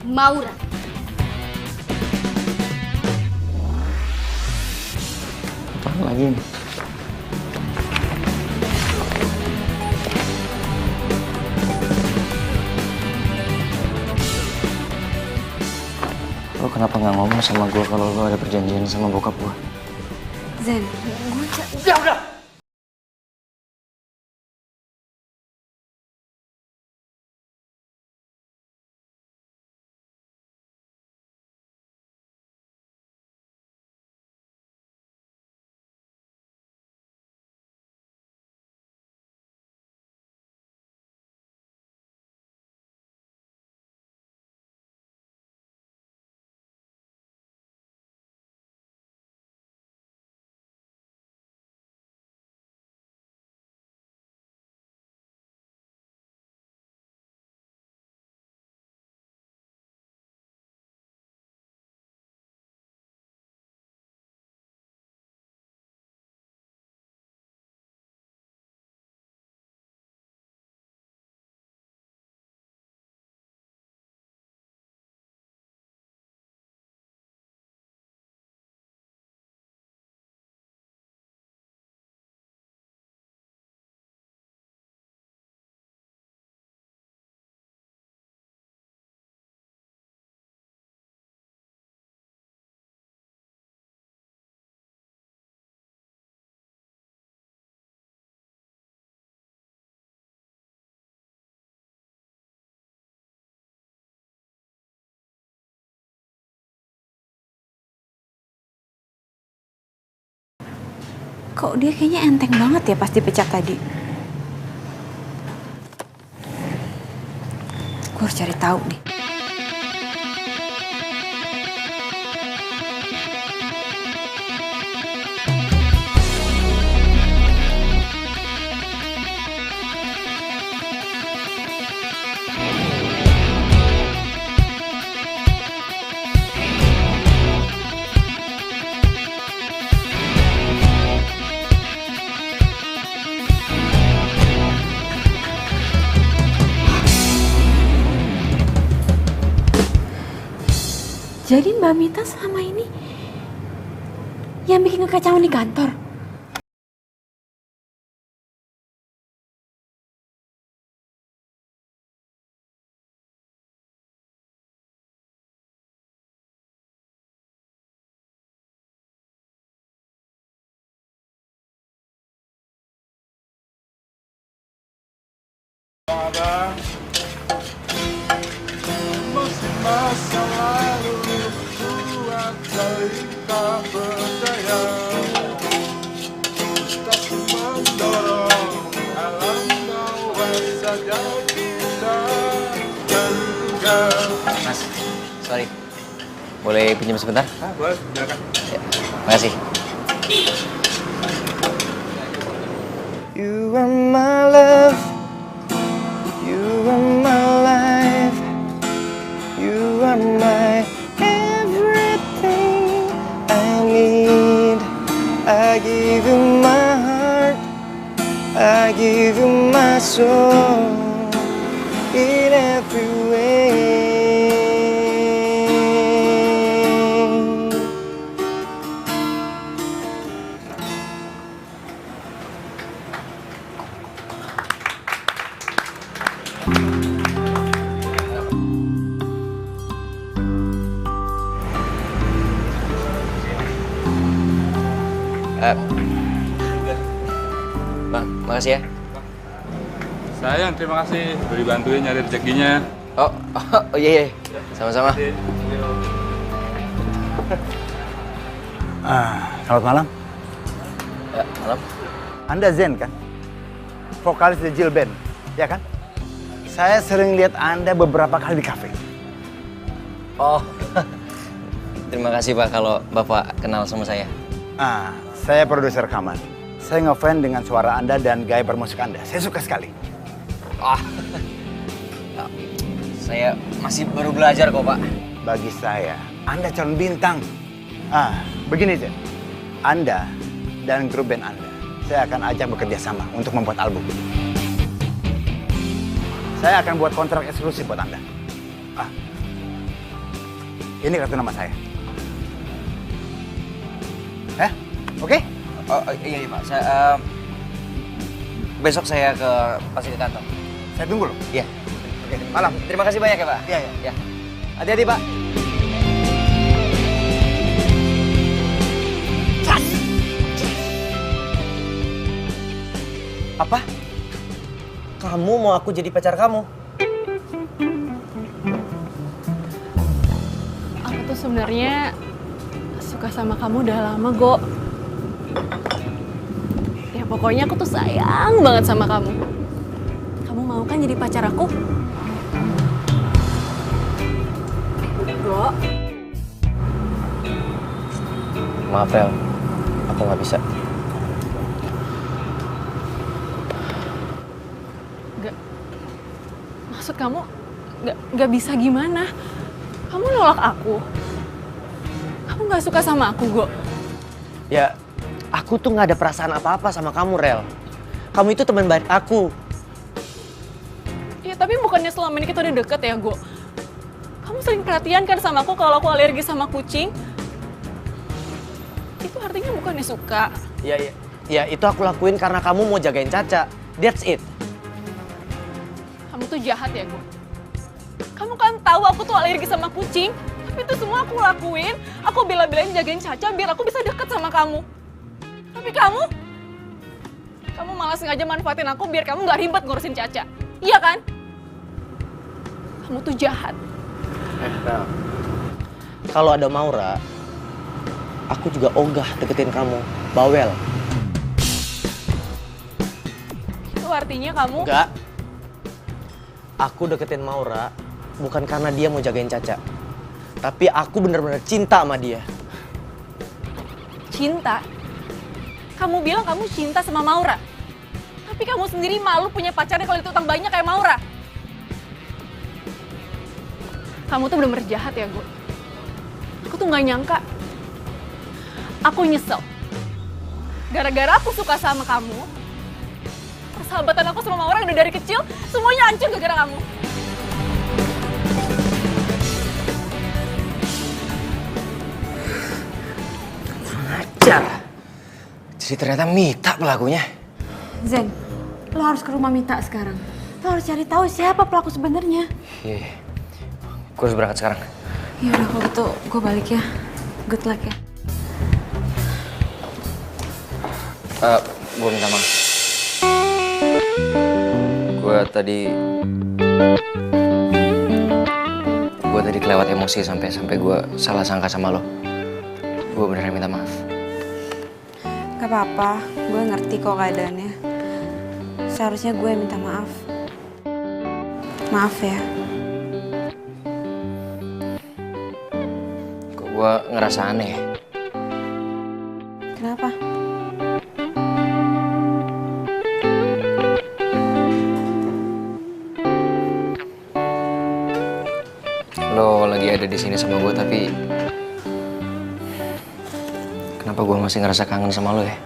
Maura. Apaan lagi nih? Lo kenapa nggak ngomong sama gue kalau lo ada perjanjian sama bokap gue? Zen, gue Udah! kok dia kayaknya enteng banget ya pas dipecat tadi. Gue harus cari tahu nih. Jadi Mbak Mita selama ini yang bikin kekacauan di kantor? Masih masa lalu buat saling tak percaya, tak mendorong alam bawah saja kita. Mas, sorry. boleh pinjam sebentar? Boleh, silakan. Ya, makasih. You are my love, you are my life, you are my everything I need. I give you my heart, I give you my soul in every way. Bang, makasih ya. Sayang, terima kasih udah dibantuin nyari rezekinya. Oh iya. Sama-sama. Selamat malam. Ya, malam. Anda Zen kan? Vokalis The Jill Band, ya kan? Saya sering lihat Anda beberapa kali di kafe. Oh, terima kasih Pak kalau Bapak kenal sama saya. Saya produser rekaman. Saya ngefans dengan suara Anda dan gaya bermusik Anda. Saya suka sekali. Saya masih baru belajar kok, Pak. Bagi saya, Anda calon bintang. Begini Zen. Anda dan grup band Anda, saya akan ajak bekerja sama untuk membuat album. Saya akan buat kontrak eksklusif buat Anda. Ini kartu nama saya. Oke? Oh iya Pak. Besok saya pasti ke kantor. Saya tunggu loh. Iya. Oke. Malam. Terima kasih banyak ya Pak. Iya. Hati-hati Pak. Apa? Kamu mau aku jadi pacar kamu? Aku tuh sebenarnya suka sama kamu udah lama, Go. Ya pokoknya aku tuh sayang banget sama kamu. Kamu mau kan jadi pacar aku? Go. Maaf Rel, aku nggak bisa. Maksud kamu nggak bisa gimana? Kamu nolak aku? Kamu nggak suka sama aku, Go? Ya, aku tuh nggak ada perasaan apa-apa sama kamu, Rel. Kamu itu teman baik aku. Ya, tapi bukannya selama ini kita udah deket ya, Go? Kamu sering perhatian kan sama aku kalau aku alergi sama kucing? Itu artinya bukannya suka. Ya, itu aku lakuin karena kamu mau jagain Caca. That's it. Kamu tuh jahat ya, Go. Kamu kan tahu aku tuh alergi sama kucing. Tapi itu semua aku lakuin. Aku bela-belain jagain Caca biar aku bisa deket sama kamu. Tapi kamu malah sengaja manfaatin aku biar kamu nggak ribet ngurusin Caca. Iya kan? Kamu tuh jahat. Rel, kalau ada Maura, aku juga ogah deketin kamu. Bawel. Itu artinya kamu... Enggak. Aku deketin Maura bukan karena dia mau jagain Caca. Tapi aku bener-bener cinta sama dia. Cinta? Kamu bilang kamu cinta sama Maura. Tapi kamu sendiri malu punya pacarnya kalau itu utang banyak kayak Maura. Kamu tuh bener-bener jahat ya, Go. Aku tuh gak nyangka. Aku nyesel. Gara-gara aku suka sama kamu, persahabatan aku sama Maura yang udah dari kecil, semuanya hancur gara-gara kamu. Ajar. Jadi ternyata Mita pelakunya. Zen, lo harus ke rumah Mita sekarang. Lo harus cari tahu siapa pelaku sebenarnya. Iya. Gue harus berangkat sekarang. Ya udah kalau gitu gue balik ya. Good luck ya. Gue minta maaf. Gue tadi kelewat emosi sampai gue salah sangka sama lo. Gue beneran minta maaf. Gak apa-apa, gue ngerti kok keadaannya. Seharusnya gue yang minta maaf. Maaf ya. gue ngerasa aneh. Kenapa? Lo lagi ada di sini sama gue, tapi kenapa gue masih ngerasa kangen sama lo ya?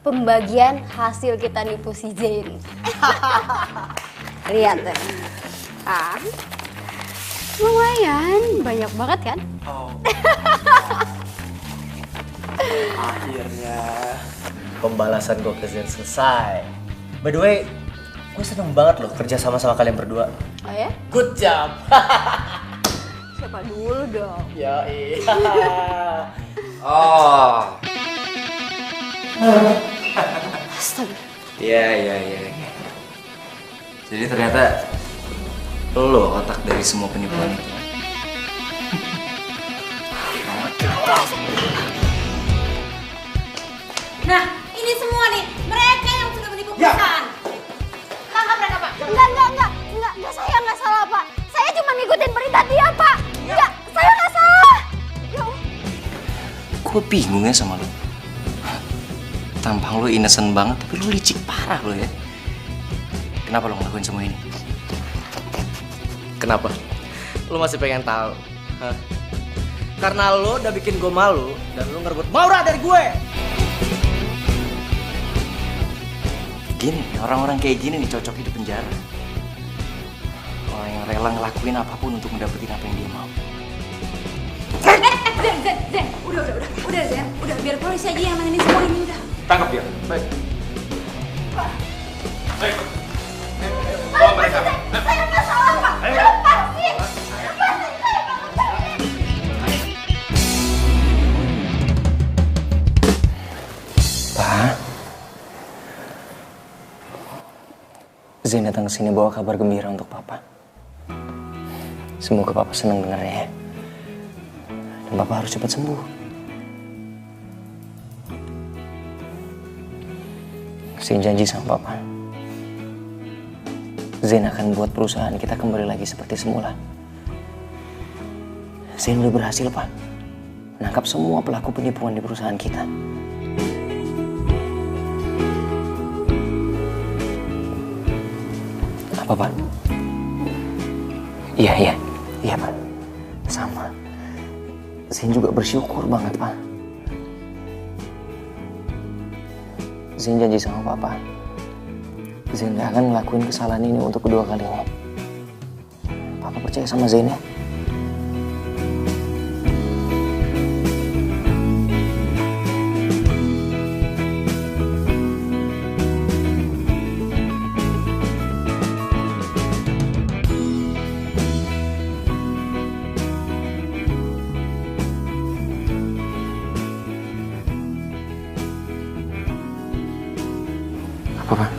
Pembagian hasil kita nipu si Zain. Lihat deh. Ah, lumayan, banyak banget kan? Oh. Akhirnya pembalasan gue ke Zen selesai. By the way, gue seneng banget loh kerja sama kalian berdua. Oh ya? Good job. Siapa dulu dong? Ya iya. Oh. Astaga. Iya. Jadi ternyata lo otak dari semua penipuan itu. Nah, ini semua nih, mereka yang sudah menipu perusahaan. Tangkap mereka, Pak. Enggak, saya nggak salah, Pak. Saya cuma ngikutin perintah dia, Pak. Enggak, saya nggak salah. Ya Allah. Gue bingung ya sama lo. Tampang lo innocent banget, tapi lo licik parah lo ya. Kenapa lo ngelakuin semua ini? Kenapa? Lo masih pengen tahu? Hah? Karena lo udah bikin gue malu dan lo ngerebut Maura dari gue. Gini, orang-orang kayak gini nih cocok hidup penjara. Orang yang rela ngelakuin apapun untuk mendapatkan apa yang dia mau. Zen, udah Zen, udah biar polisi aja yang nanganin semua ini udah. Tangkap dia. Baik. Baik. Bawa mereka. Saya nggak salah, Pak. Lepasin. Pak, Zain datang ke sini bawa kabar gembira untuk Papa. Semoga Papa senang dengarnya ya. Dan Papa harus cepat sembuh. Zain janji sama Papa. Zain akan buat perusahaan kita kembali lagi seperti semula. Zain udah berhasil, Pak. Menangkap semua pelaku penipuan di perusahaan kita. Apa, Pak? Iya Pak. Sama. Zain juga bersyukur banget Pak. Zain janji sama Papa, Zain gak akan ngelakuin kesalahan ini untuk kedua kalinya. Papa percaya sama Zain ya? Apa, Pak?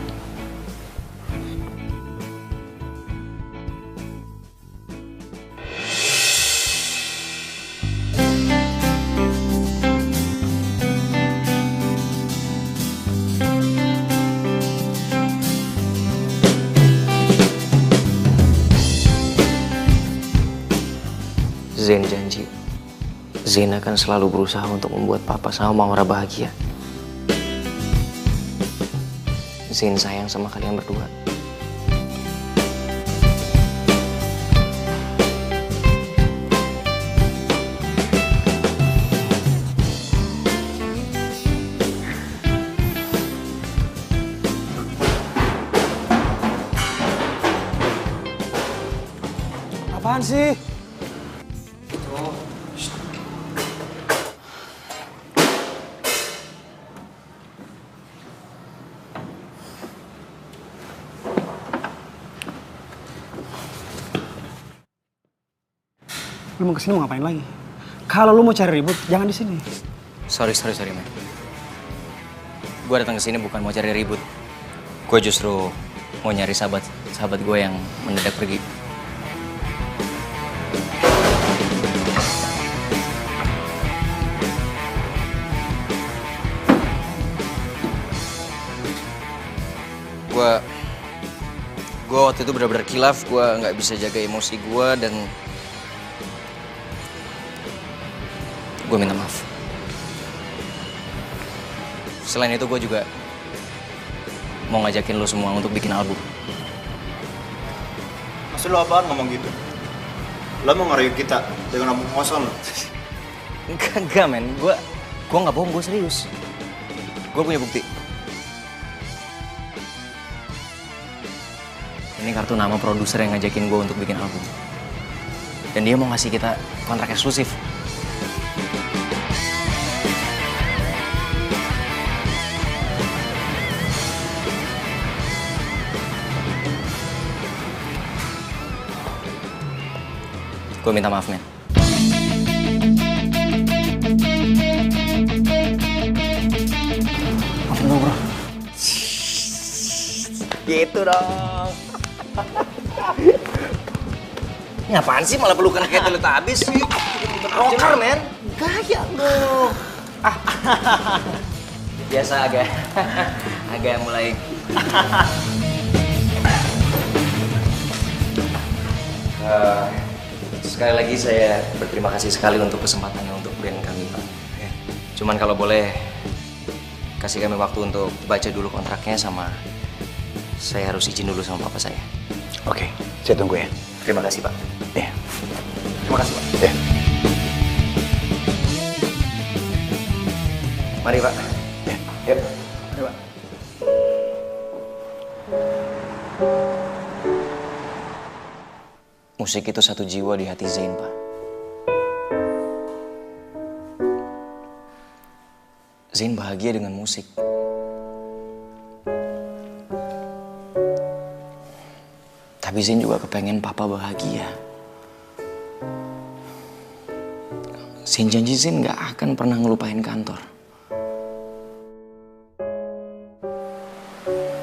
Zain janji, Zain akan selalu berusaha untuk membuat Papa sama Maura bahagia. Zain sayang sama kalian berdua. Apaan sih? Lu mau kesini mau ngapain lagi? Kalau lu mau cari ribut, jangan di sini. Sorry, man. Gue datang ke sini bukan mau cari ribut. Gue justru mau nyari sahabat gue yang mendadak pergi. Gue waktu itu benar-benar kilaf. Gue nggak bisa jaga emosi gue dan gue minta maaf. Selain itu gue juga mau ngajakin lo semua untuk bikin album. Maksud lo apaan ngomong gitu? Lo mau ngerayu kita dengan album kosong lo? Enggak men, gue nggak bohong, gue serius. Gue punya bukti. Ini kartu nama produser yang ngajakin gue untuk bikin album. Dan dia mau ngasih kita kontrak eksklusif. Gue minta maaf, men. Maafin gue, bro. Gitu dong. Ini apaan sih malah pelukan kayak Teletubbies sih? Rocker, men. Gaya lo. Biasa agak mulai. Sekali lagi saya berterima kasih sekali untuk kesempatannya untuk brand kami, Pak. Cuman kalau boleh kasih kami waktu untuk baca dulu kontraknya, sama saya harus izin dulu sama papa saya. Oke, saya tunggu ya. Terima kasih, Pak. Ya. Terima kasih, Pak. Ya. Mari, Pak. Ya. Yuk. Mari, Pak. Musik itu satu jiwa di hati Zain, Pak. Zain bahagia dengan musik. Tapi Zain juga kepengen Papa bahagia. Zain janji Zain gak akan pernah ngelupain kantor.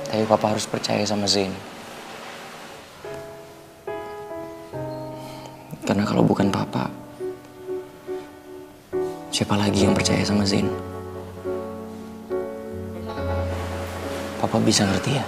Tapi Papa harus percaya sama Zain. Karena kalau bukan Papa, siapa lagi yang percaya sama Zain? Papa bisa ngerti ya?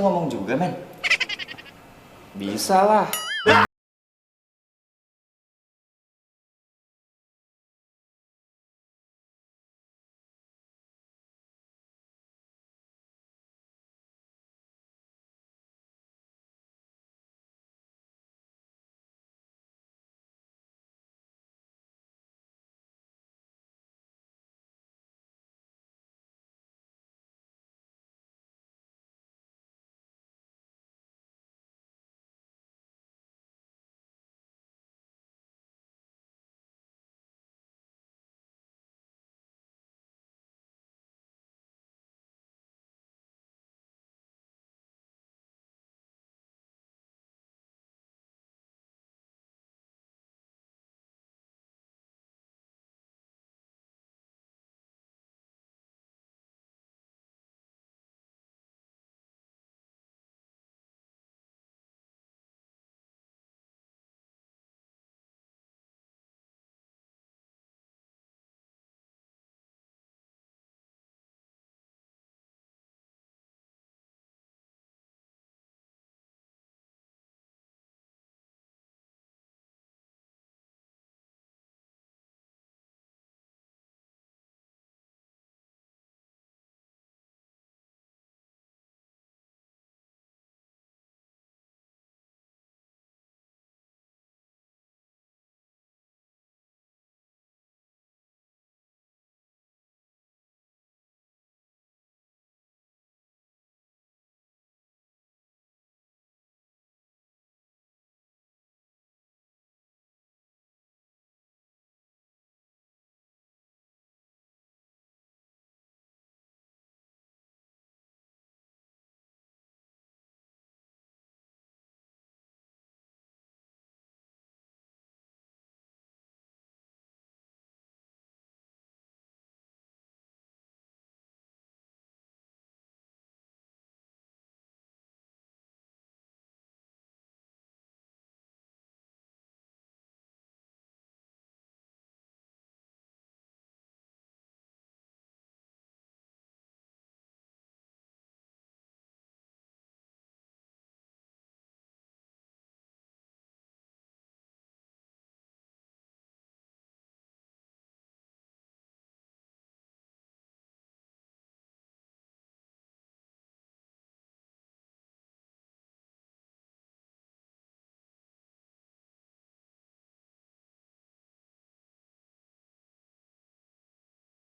ngomong juga, men. Bisa lah.